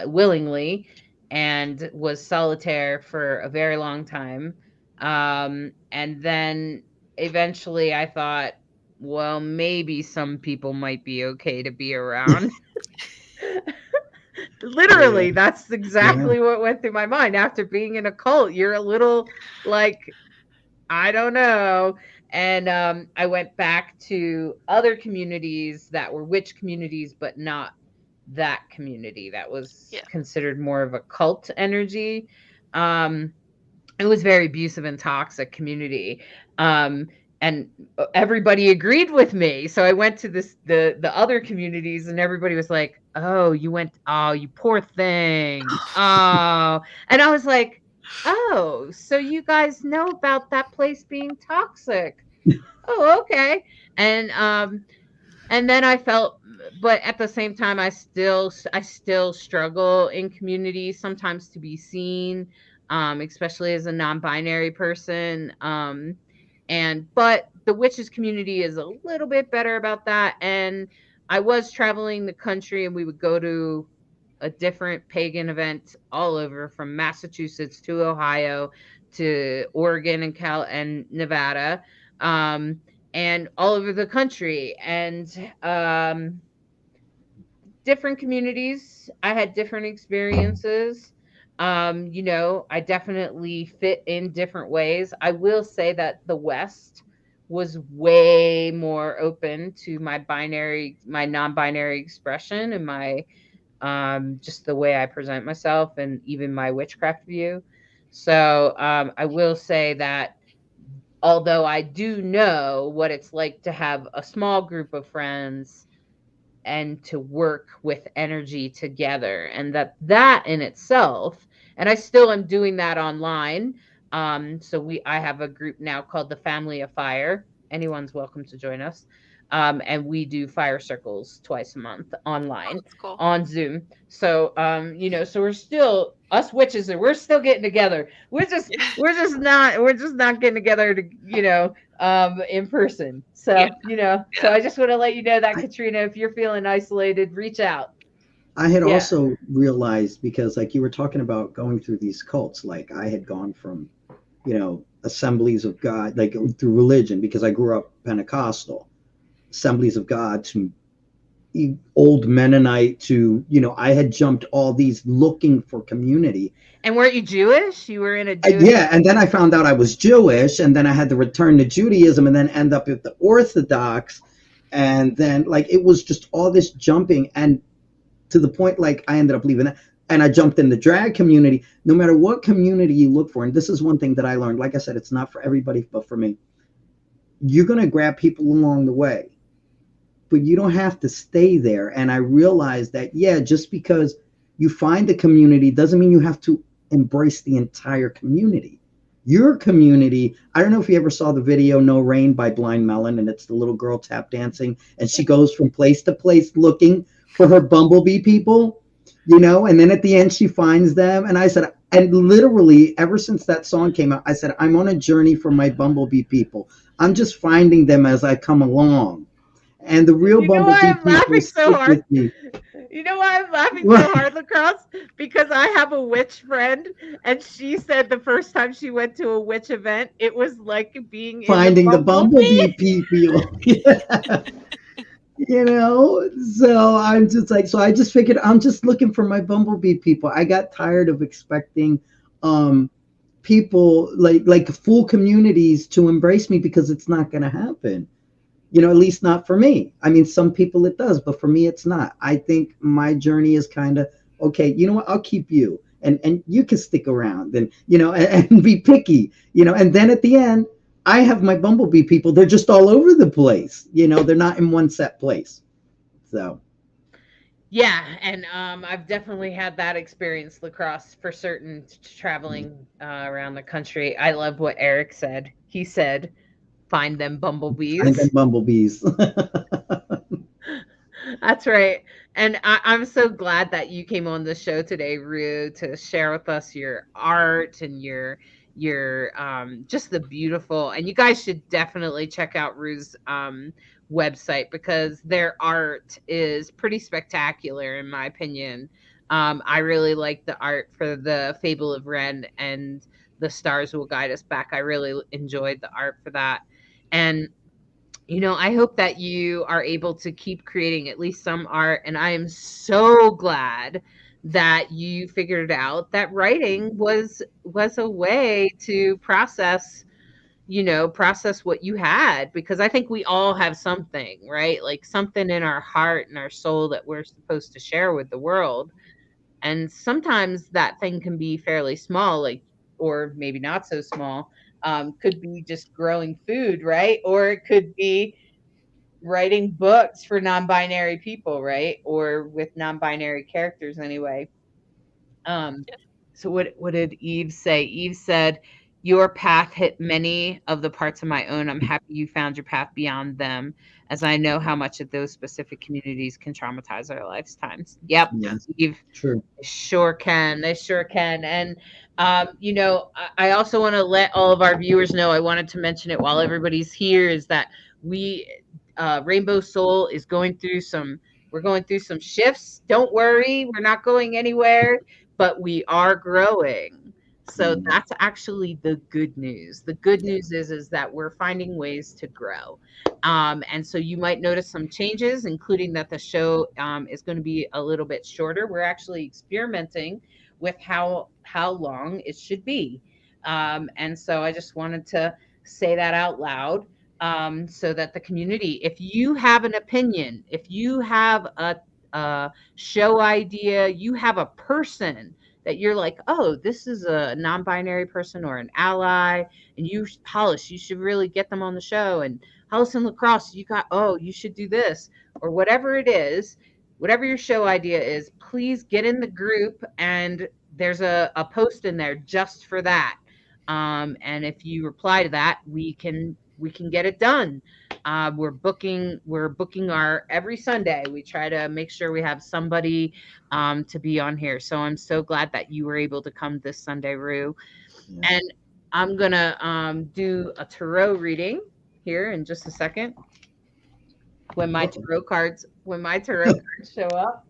willingly, and was solitaire for a very long time. And then eventually I thought, well, maybe some people might be okay to be around. Literally, that's exactly what went through my mind. After being in a cult, you're a little like, I don't know. And I went back to other communities that were witch communities, but not that community that was considered more of a cult energy. It was very abusive and toxic community. And and everybody agreed with me. So I went to the other communities, and everybody was like, "Oh, you went, oh, you poor thing. Oh." And I was like, "Oh, so you guys know about that place being toxic. Oh, okay." And and then I felt, but at the same time I still struggle in communities sometimes to be seen, especially as a non-binary person. And but the witches community is a little bit better about that. And I was traveling the country, and we would go to a different pagan event all over, from Massachusetts to Ohio to Oregon and Cal and Nevada. And all over the country. And different communities, I had different experiences. I definitely fit in different ways. I will say that the West was way more open to my non-binary expression, and my just the way I present myself, and even my witchcraft view. So I will say that although I do know what it's like to have a small group of friends and to work with energy together, and that in itself, and I still am doing that online. I have a group now called the Family of Fire. Anyone's welcome to join us. And we do fire circles twice a month Oh, online that's cool. on Zoom. So so we're still us witches, and we're still getting together. We're just not getting together to in person. So so I just want to let you know that, I, Katrina, if you're feeling isolated, reach out. I had Yeah. also realized, because like you were talking about going through these cults, like I had gone from, assemblies of God, like through religion, because I grew up Pentecostal, assemblies of God to old Mennonite to, I had jumped all these looking for community. And weren't you Jewish? You were in a Jewish. Yeah, and then I found out I was Jewish, and then I had to return to Judaism, and then end up at the Orthodox, and then like it was just all this jumping, and to the point like I ended up leaving that, and I jumped in the drag community. No matter what community you look for, and this is one thing that I learned. Like I said, it's not for everybody, but for me, you're gonna grab people along the way, but you don't have to stay there. And I realized that, yeah, just because you find the community doesn't mean you have to embrace the entire community. Your community, I don't know if you ever saw the video No Rain by Blind Melon, and it's the little girl tap dancing, and she goes from place to place looking for her bumblebee people, and then at the end she finds them. And I said, and literally ever since that song came out, I said, I'm on a journey for my bumblebee people. I'm just finding them as I come along. And the real bumblebee people stick with me. You know why I'm laughing so hard, Lacrosse? Because I have a witch friend, and she said the first time she went to a witch event, it was like being finding the bumblebee people. So I'm just like, so I just figured I'm just looking for my bumblebee people. I got tired of expecting people like full communities to embrace me, because it's not going to happen. At least not for me. I mean, some people it does, but for me, it's not. I think my journey is kind of, okay, you know what? I'll keep you, and you can stick around, and, and be picky, and then at the end, I have my bumblebee people. They're just all over the place. They're not in one set place. So. Yeah. And I've definitely had that experience, Lacrosse, for certain, traveling around the country. I love what Eric said. He said, find them bumblebees. Find them bumblebees. That's right. And I'm so glad that you came on the show today, Rue, to share with us your art and your just the beautiful, and you guys should definitely check out Rue's website, because their art is pretty spectacular in my opinion. I really like the art for the Fable of Wren and The Stars Will Guide Us Back. I really enjoyed the art for that. And I hope that you are able to keep creating at least some art. And I am so glad that you figured out that writing was a way to process what you had, because I think we all have something, right? Like something in our heart and our soul that we're supposed to share with the world. And sometimes that thing can be fairly small, or maybe not so small. Could be just growing food, right? Or it could be writing books for non-binary people, right? Or with non-binary characters anyway. So what did Eve say? Eve said, "Your path hit many of the parts of my own. I'm happy you found your path beyond them, as I know how much of those specific communities can traumatize our lifetimes." Yep, Yes. Eve. True. They sure can. They sure can. And I also want to let all of our viewers know. I wanted to mention it while everybody's here. Is that we Rainbow Soul is going through some. We're going through some shifts. Don't worry, we're not going anywhere, but we are growing. So that's actually the good news. The good news is that we're finding ways to grow. And so you might notice some changes, including that the show is going to be a little bit shorter. We're actually experimenting with how long it should be. And so I just wanted to say that out loud, so that the community, if you have an opinion, if you have a show idea, you have a person that you're like, oh, this is a non-binary person or an ally, and Hollis, you should really get them on the show. And Hollis and Lacrosse, you should do this, or whatever it is, whatever your show idea is, please get in the group, and there's a post in there just for that. And if you reply to that, we can get it done. We're booking our every Sunday. We try to make sure we have somebody to be on here. So I'm so glad that you were able to come this Sunday, Rue. Yeah. And I'm gonna do a tarot reading here in just a second. When my tarot cards show up,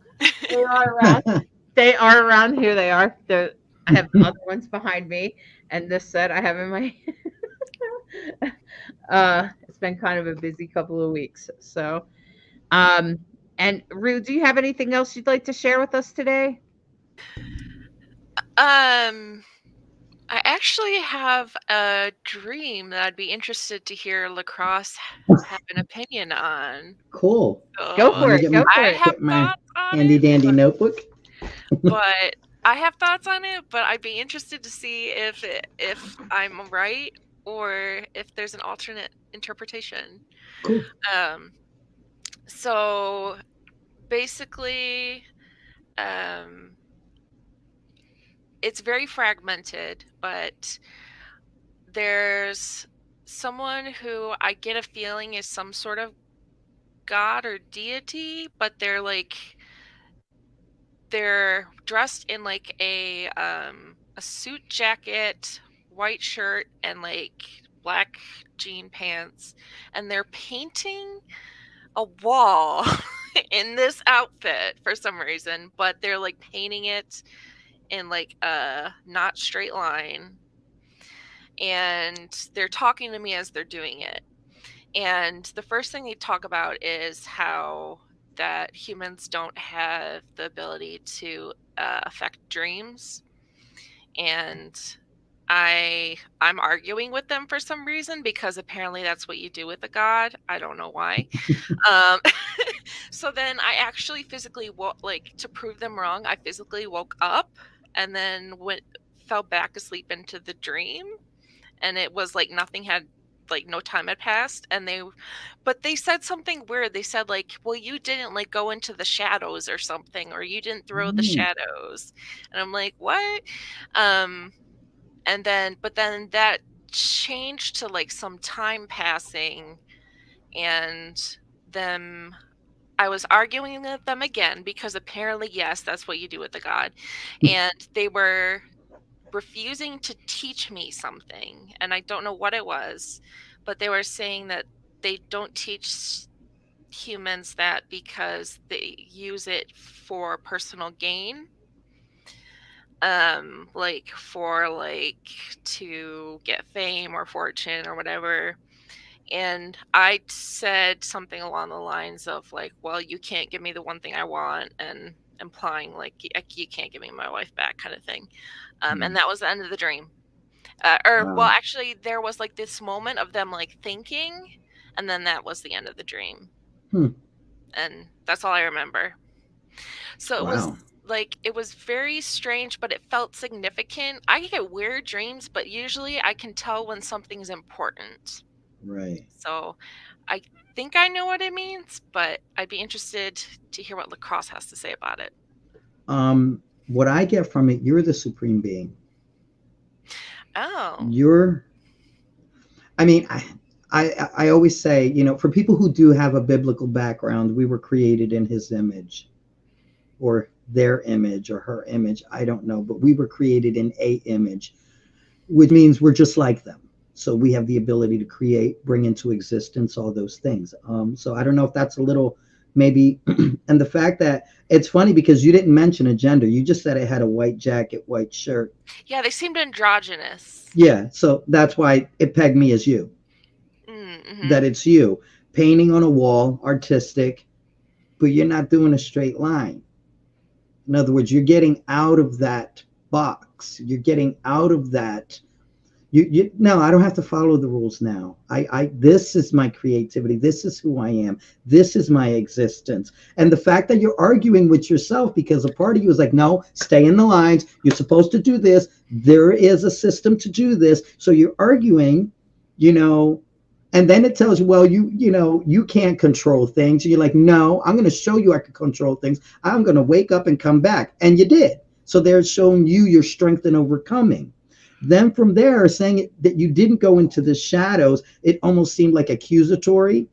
they are around. They are around. Here they are. I have other ones behind me, and this set I have in my. It's been kind of a busy couple of weeks. So, and Rue, do you have anything else you'd like to share with us today? I actually have a dream that I'd be interested to hear Lacrosse have an opinion on. Cool. Go for it. Go for I it. have My thoughts on handy it, dandy notebook. but I have thoughts on it, but I'd be interested to see if I'm right or if there's an alternate interpretation. Cool. So basically, it's very fragmented, but there's someone who I get a feeling is some sort of god or deity, but they're dressed in like a suit jacket, white shirt, and like black jean pants, and they're painting a wall in this outfit for some reason, but they're like painting it in like a not straight line, and they're talking to me as they're doing it. And the first thing they talk about is how that humans don't have the ability to affect dreams, and I'm arguing with them for some reason, because apparently that's what you do with a god. I don't know why. So then I actually physically to prove them wrong, I physically woke up and then fell back asleep into the dream, and it was like nothing had, like no time had passed, and they said something weird. They said like, well, you didn't like go into the shadows or something, or you didn't throw the shadows. And I'm like, what? But then that changed to like some time passing, and then I was arguing with them again, because apparently, yes, that's what you do with the god. And they were refusing to teach me something, and I don't know what it was, but they were saying that they don't teach humans that because they use it for personal gain, to get fame or fortune or whatever. And I said something along the lines of like, well, you can't give me the one thing I want, and implying like you can't give me my wife back, kind of thing. And that was the end of the dream. Well, actually, there was like this moment of them like thinking, and then that was the end of the dream. And that's all I remember. So like, it was very strange, but it felt significant. I get weird dreams, but usually I can tell when something's important. Right. So I think I know what it means, but I'd be interested to hear what Lacrosse has to say about it. What I get from it, you're the supreme being. Oh. You're, I mean, I always say, you know, for people who do have a biblical background, we were created in his image or their image or her image. I don't know, but we were created in a image, which means we're just like them. So we have the ability to create, bring into existence all those things. So I don't know if that's a little maybe, and the fact that it's funny because you didn't mention a gender. You just said it had a white jacket, white shirt. Yeah, they seemed androgynous. Yeah, so that's why it pegged me as you. Mm-hmm. That it's you. Painting on a wall, artistic, but you're not doing a straight line. In other words, you're getting out of that box. You're getting out of that. No, I don't have to follow the rules now. This is my creativity. This is who I am. This is my existence. And the fact that you're arguing with yourself because a part of you is like, no, stay in the lines. You're supposed to do this. There is a system to do this. So you're arguing, you know, and then it tells you, well, you know, you can't control things. And you're like, no, I'm going to show you I can control things. I'm going to wake up and come back. And you did. So they're showing you your strength in overcoming. Then from there, saying that you didn't go into the shadows, it almost seemed like accusatory.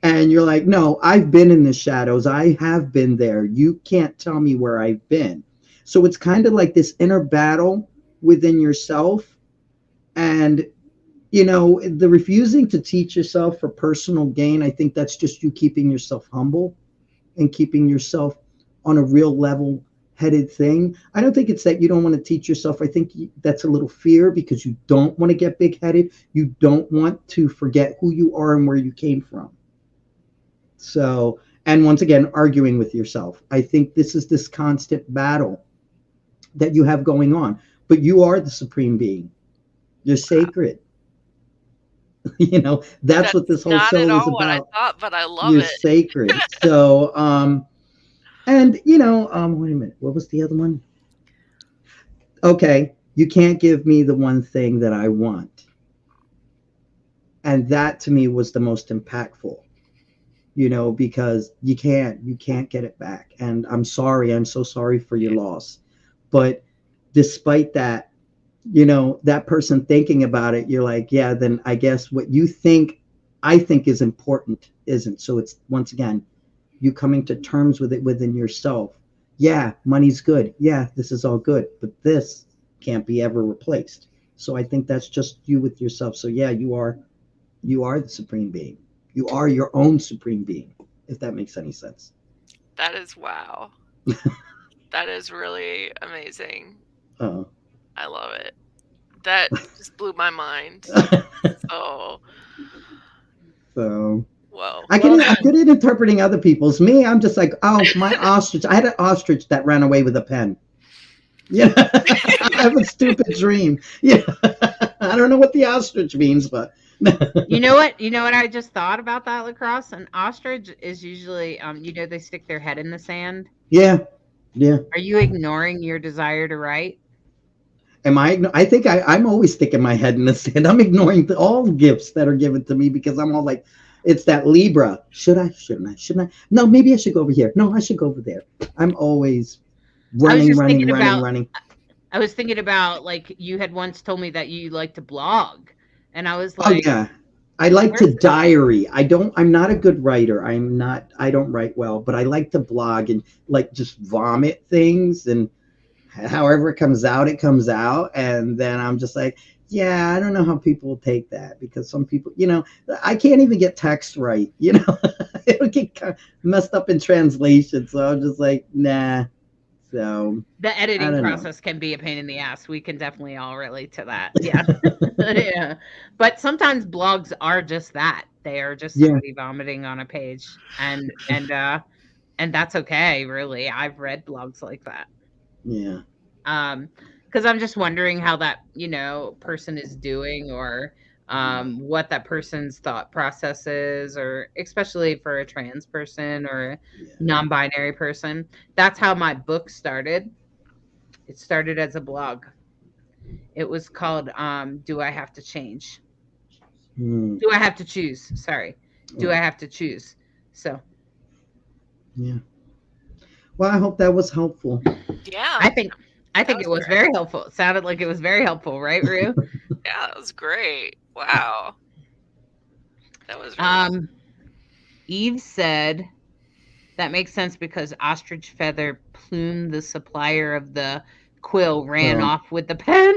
And you're like, no, I've been in the shadows. I have been there. You can't tell me where I've been. So it's kind of like this inner battle within yourself. And, you know, the refusing to teach yourself for personal gain, I think that's just you keeping yourself humble and keeping yourself on a real level headed thing. I don't think it's that you don't want to teach yourself. I think that's a little fear because you don't want to get big headed. You don't want to forget who you are and where you came from. So, and once again, arguing with yourself. I think this is this constant battle that you have going on, but you are the supreme being. You're sacred. You know, that's what this whole show is about. What I thought, but I love You're it. sacred. So, and, you know, wait a minute. What was the other one? Okay, you can't give me the one thing that I want. And that to me was the most impactful, you know, because you can't get it back. And I'm sorry. I'm so sorry for your loss. But despite that, you know, that person thinking about it, you're like, yeah, then I guess what you think I think is important isn't. So it's, once again, you coming to terms with it within yourself. Yeah, money's good. Yeah, this is all good, but this can't be ever replaced. So I think that's just you with yourself. So yeah, you are the supreme being. You are your own supreme being, if that makes any sense. That is wow. That is really amazing. I love it. That just blew my mind. So whoa. I'm good at interpreting other people's. Me, I'm just like, oh, my ostrich. I had an ostrich that ran away with a pen. Yeah, I have a stupid dream. Yeah, I don't know what the ostrich means, but you know what I just thought about that, Lacrosse? An ostrich is usually, you know, they stick their head in the sand. Yeah. Are you ignoring your desire to write? I think I'm always sticking my head in the sand. I'm ignoring all gifts that are given to me because I'm all like, it's that Libra. Shouldn't I? No, maybe I should go over here. No, I should go over there. I'm always running. I was thinking about, like, you had once told me that you like to blog. And I was like, oh yeah, I like to diary. I'm not a good writer. I don't write well, but I like to blog and like just vomit things, and however it comes out. And then I'm just like, yeah, I don't know how people will take that, because some people, you know, I can't even get text right, you know, it'll get kind of messed up in translation. So I'm just like, nah. So the editing process can be a pain in the ass. We can definitely all relate to that. Yeah. Yeah. But sometimes blogs are just that. They are just somebody vomiting on a page, and that's okay, really. I've read blogs like that. Yeah. Because I'm just wondering how that, you know, person is doing, or what that person's thought process is, or especially for a trans person or a non-binary person. That's how my book started. It started as a blog. It was called Do I Have to Change? Do I have to choose? Sorry. Do I have to choose? So yeah. Well, I hope that was helpful. Yeah. I think it was very helpful. It sounded like it was very helpful, right, Rue? Yeah, that was great. Wow. That was really Eve said that makes sense because Ostrich Feather Plume, the supplier of the quill, ran off with the pen.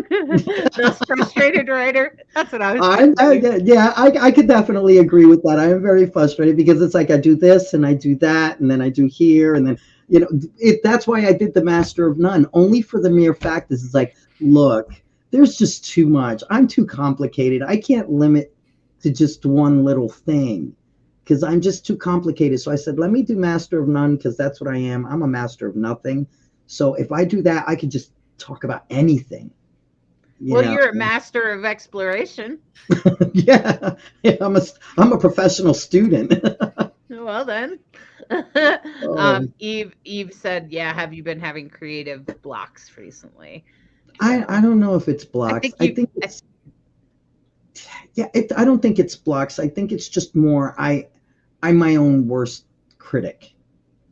Those frustrated writer. That's what I was thinking. I could definitely agree with that. I am very frustrated because it's like I do this and I do that and then I do here and then that's why I did the Master of None, only for the mere fact this is like, look, there's just too much. I'm too complicated. I can't limit to just one little thing because I'm just too complicated. So I said, let me do Master of None because that's what I am. I'm a master of nothing. So if I do that, I could just talk about anything. You're a master of exploration. yeah, I'm a professional student. Well then. Eve said, yeah, have you been having creative blocks recently? So, I don't know if it's blocks. I don't think it's blocks. I think it's just more I'm my own worst critic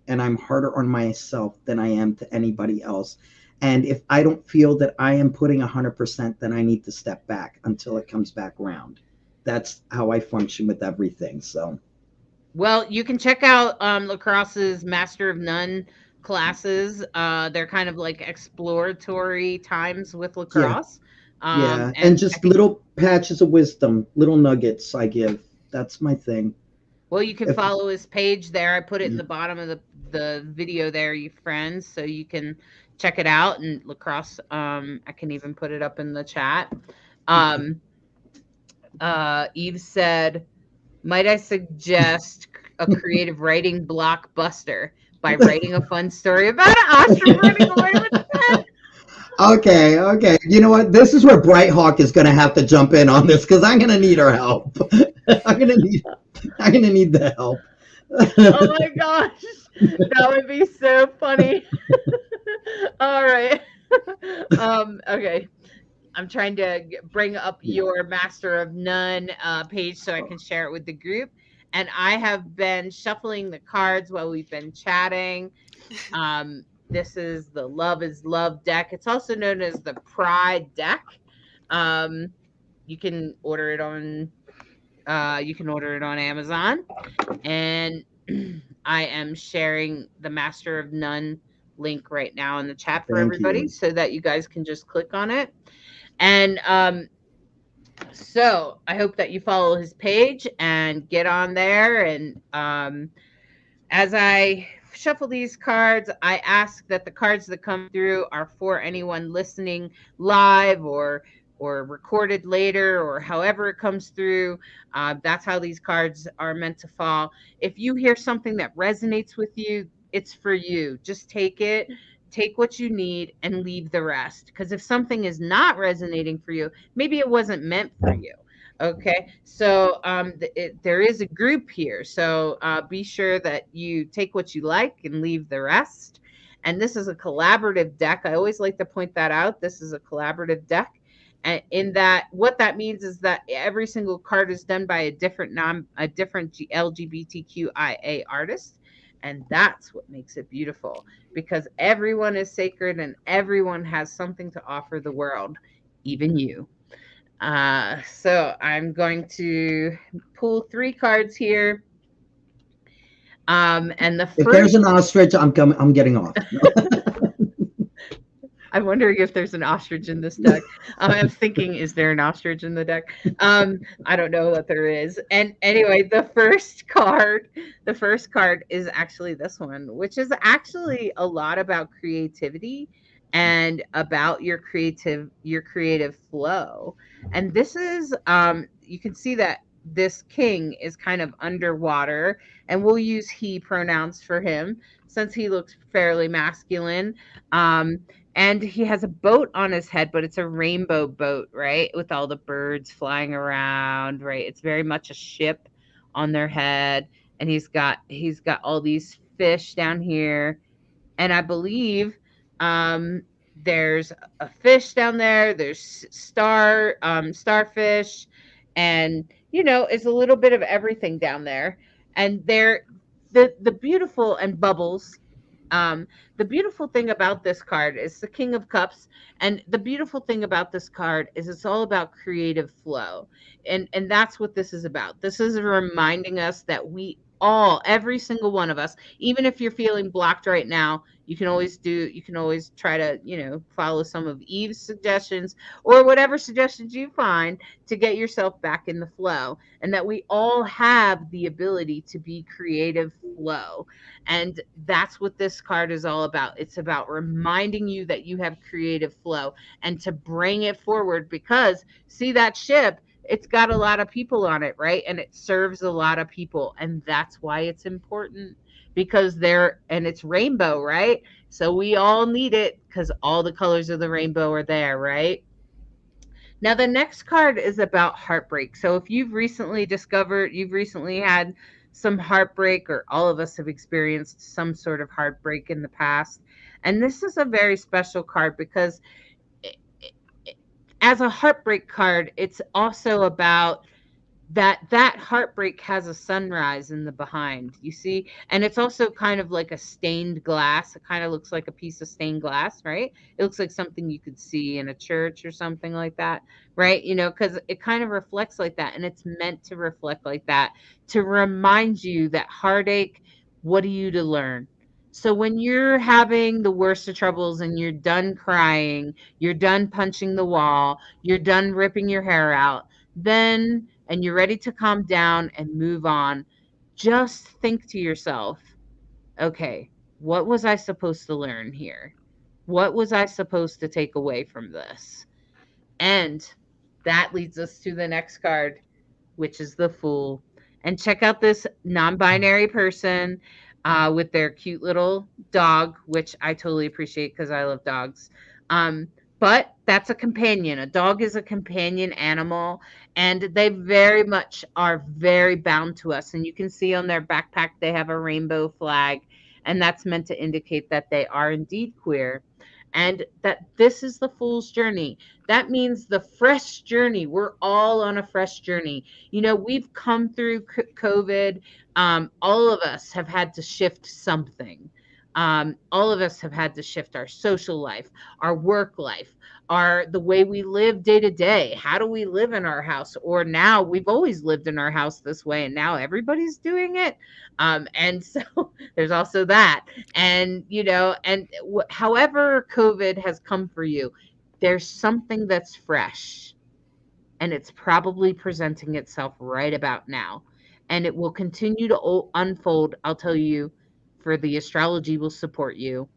and I'm harder on myself than I am to anybody else. And if I don't feel that I am putting 100%, then I need to step back until it comes back around. That's how I function with everything. So, well, you can check out Lacrosse's Master of None classes. They're kind of like exploratory times with Lacrosse. And just little patches of wisdom, little nuggets I give. That's my thing. Well, you can follow his page there. I put it in the bottom of the video there, you friends, so you can check it out. And Lacrosse, I can even put it up in the chat. Eve said, might I suggest a creative writing blockbuster by writing a fun story about an ostrich running away with the pen? Okay. You know what? This is where Bright Hawk is going to have to jump in on this because I'm going to need her help. I'm going to need the help. Oh my gosh, that would be so funny. All right. Okay. I'm trying to bring up your Master of None page so I can share it with the group. And I have been shuffling the cards while we've been chatting. This is the Love is Love deck. It's also known as the Pride deck. You can order it on Amazon. And I am sharing the Master of None link right now in the chat for everybody so that you guys can just click on it. And so I hope that you follow his page and get on there. And as I shuffle these cards, I ask that the cards that come through are for anyone listening live or recorded later or however it comes through. That's how these cards are meant to fall. If you hear something that resonates with you, it's for you. Just take it. Take what you need and leave the rest. Because if something is not resonating for you, maybe it wasn't meant for you. Okay, so there is a group here. So be sure that you take what you like and leave the rest. And this is a collaborative deck. I always like to point that out. This is a collaborative deck. And in that, what that means is that every single card is done by a different LGBTQIA artist. And that's what makes it beautiful, because everyone is sacred and everyone has something to offer the world, even you. So I'm going to pull 3 cards here. And if there's an ostrich, I'm getting off. I'm wondering if there's an ostrich in this deck. I'm thinking, is there an ostrich in the deck? I don't know that there is. And anyway, the first card is actually this one, which is actually a lot about creativity and about your creative flow. And this is, you can see that this king is kind of underwater, and we'll use he pronouns for him since he looks fairly masculine. And he has a boat on his head, but it's a rainbow boat, right? With all the birds flying around, right? It's very much a ship on their head. And he's got all these fish down here. And I believe there's a fish down there. There's starfish, and it's a little bit of everything down there. And the beautiful and bubbles. The beautiful thing about this card is the King of Cups, and the beautiful thing about this card is it's all about creative flow, and that's what this is about. This is reminding us that every single one of us, even if you're feeling blocked right now, you can always try to follow some of Eve's suggestions or whatever suggestions you find to get yourself back in the flow, and that we all have the ability to be creative flow. And that's what this card is all about. It's about reminding you that you have creative flow and to bring it forward, because see that ship, it's got a lot of people on it, right? And it serves a lot of people. And that's why it's important, because it's rainbow, right? So we all need it because all the colors of the rainbow are there, right? Now, the next card is about heartbreak. So if you've recently had some heartbreak, or all of us have experienced some sort of heartbreak in the past. And this is a very special card because as a heartbreak card, it's also about that heartbreak has a sunrise in the behind, you see. And it's also kind of like a stained glass. It kind of looks like a piece of stained glass, right? It looks like something you could see in a church or something like that, right? Because it kind of reflects like that, and it's meant to reflect like that to remind you that heartache, what are you to learn? So when you're having the worst of troubles and you're done crying, you're done punching the wall, you're done ripping your hair out, then and you're ready to calm down and move on, just think to yourself, okay, what was I supposed to learn here? What was I supposed to take away from this? And that leads us to the next card, which is the Fool. And check out this non-binary person with their cute little dog, which I totally appreciate because I love dogs. But that's a companion. A dog is a companion animal, and they very much are very bound to us. And you can see on their backpack they have a rainbow flag, and that's meant to indicate that they are indeed queer, and that this is the Fool's journey. That means the fresh journey. We're all on a fresh journey. We've come through COVID. All of us have had to shift something. All of us have had to shift our social life, our work life, the way we live day to day. How do we live in our house? Or now we've always lived in our house this way, and now everybody's doing it. And so there's also that. And however COVID has come for you, there's something that's fresh, and it's probably presenting itself right about now, and it will continue to unfold. I'll tell you, for the astrology will support you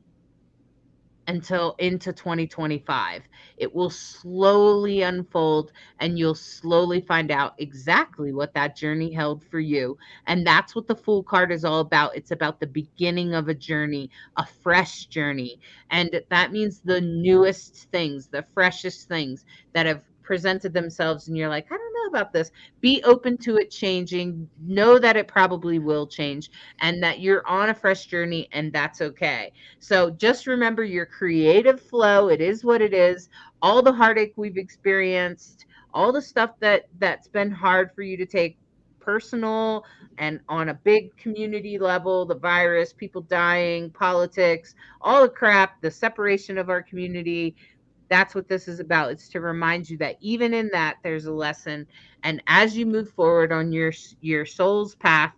until into 2025. It will slowly unfold, and you'll slowly find out exactly what that journey held for you. And that's what the Fool card is all about. It's about the beginning of a journey, a fresh journey. And that means the newest things, the freshest things that have presented themselves, and you're like, I don't know about this. Be open to it changing. Know that it probably will change, and that you're on a fresh journey, and that's okay. So just remember your creative flow. It is what it is. All the heartache we've experienced, all the stuff that's been hard for you to take personal and on a big community level, the virus, people dying, politics, all the crap, the separation of our community. That's what this is about. It's to remind you that even in that, there's a lesson. And as you move forward on your soul's path,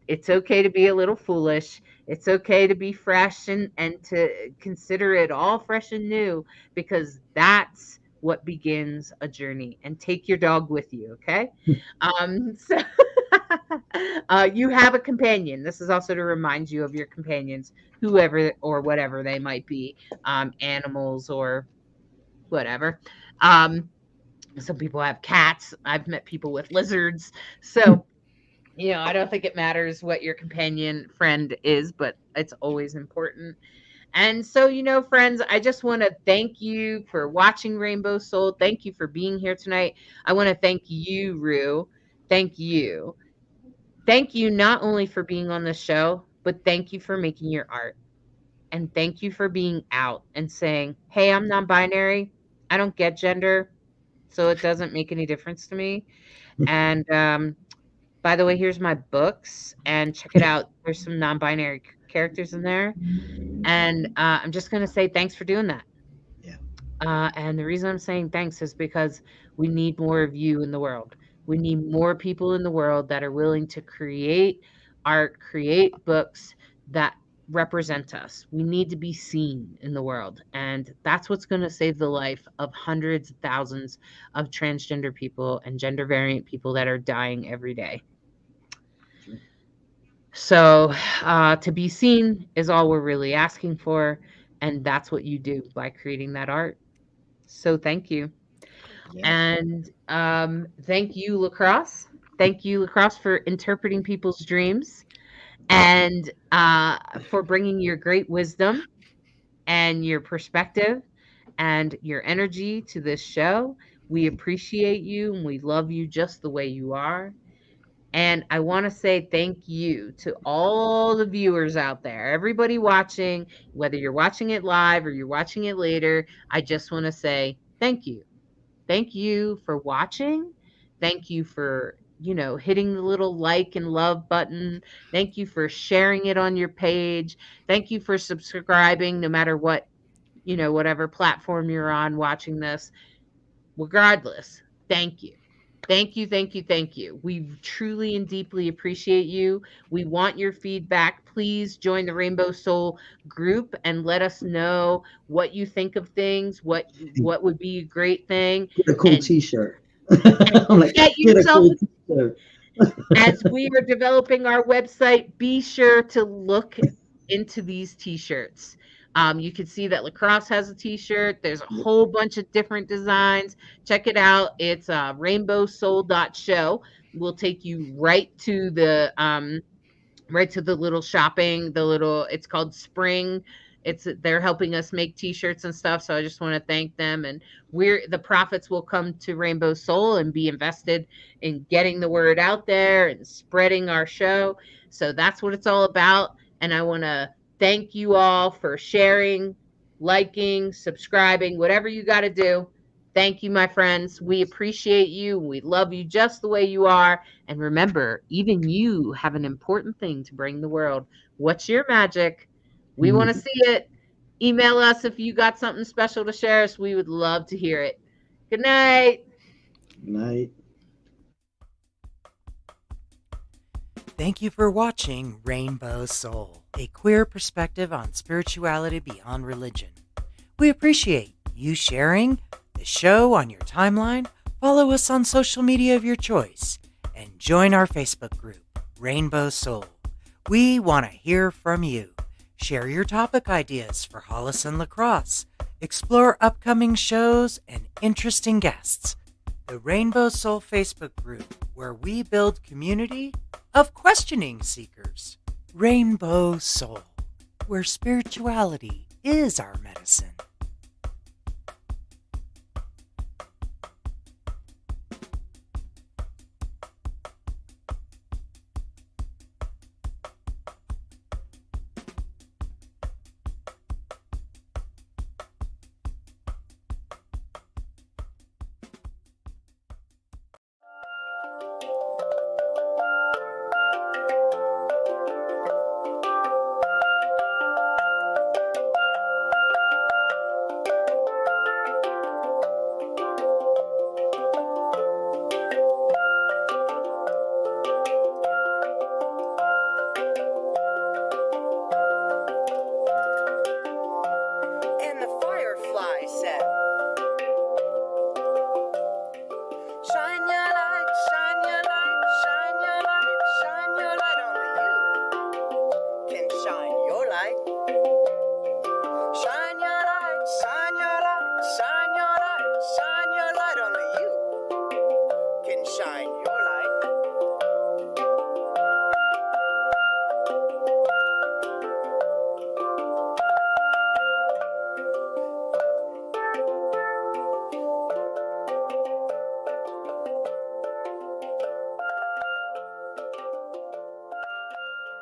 it's okay to be a little foolish. It's okay to be fresh and to consider it all fresh and new, because that's what begins a journey. And take your dog with you, okay? So you have a companion. This is also to remind you of your companions, whoever or whatever they might be, animals or whatever. Some people have cats. I've met people with lizards. So I don't think it matters what your companion friend is, but it's always important. And so, friends, I just want to thank you for watching Rainbow Soul. Thank you for being here tonight. I want to thank you, Rue. Thank you. Thank you not only for being on the show, but thank you for making your art. And thank you for being out and saying, hey, I'm non binary. I don't get gender. So it doesn't make any difference to me. And by the way, here's my books and check it out. There's some non binary characters in there. And I'm just going to say thanks for doing that. Yeah. And the reason I'm saying thanks is because we need more of you in the world. We need more people in the world that are willing to create art, create books that represent us. We need to be seen in the world. And that's what's going to save the life of hundreds of thousands of transgender people and gender variant people that are dying every day. So to be seen is all we're really asking for. And that's what you do by creating that art. So thank you. Yes. And thank you, Lacrosse. Thank you, Lacrosse, for interpreting people's dreams and for bringing your great wisdom and your perspective and your energy to this show. We appreciate you and we love you just the way you are. And I want to say thank you to all the viewers out there, everybody watching, whether you're watching it live or you're watching it later. I just want to say thank you. Thank you for watching. Thank you for, hitting the little like and love button. Thank you for sharing it on your page. Thank you for subscribing no matter what, whatever platform you're on watching this. Regardless, thank you. Thank you, thank you, thank you. We truly and deeply appreciate you. We want your feedback. Please join the Rainbow Soul group and let us know what you think of things, what would be a great thing. Get a cool And t-shirt. I'm like, get get a yourself cool t-shirt. as we are developing our website, be sure to look into these t-shirts. You can see that Lacrosse has a t-shirt. There's a whole bunch of different designs. Check it out. It's rainbowsoul.show. We'll take you right to the little shopping, it's called Spring. They're helping us make t-shirts and stuff. So I just want to thank them. And the profits will come to Rainbow Soul and be invested in getting the word out there and spreading our show. So that's what it's all about. And I want to thank you all for sharing, liking, subscribing, whatever you got to do. Thank you, my friends. We appreciate you. We love you just the way you are. And remember, even you have an important thing to bring the world. What's your magic? We want to see it. Email us if you got something special to share us. We would love to hear it. Good night. Good night. Thank you for watching Rainbow Soul, a queer perspective on spirituality beyond religion. We appreciate you sharing the show on your timeline. Follow us on social media of your choice and join our Facebook group, Rainbow Soul. We want to hear from you. Share your topic ideas for Hollis and Lacrosse. Explore upcoming shows and interesting guests. The Rainbow Soul Facebook group, where we build community of questioning seekers. Rainbow Soul, where spirituality is our medicine.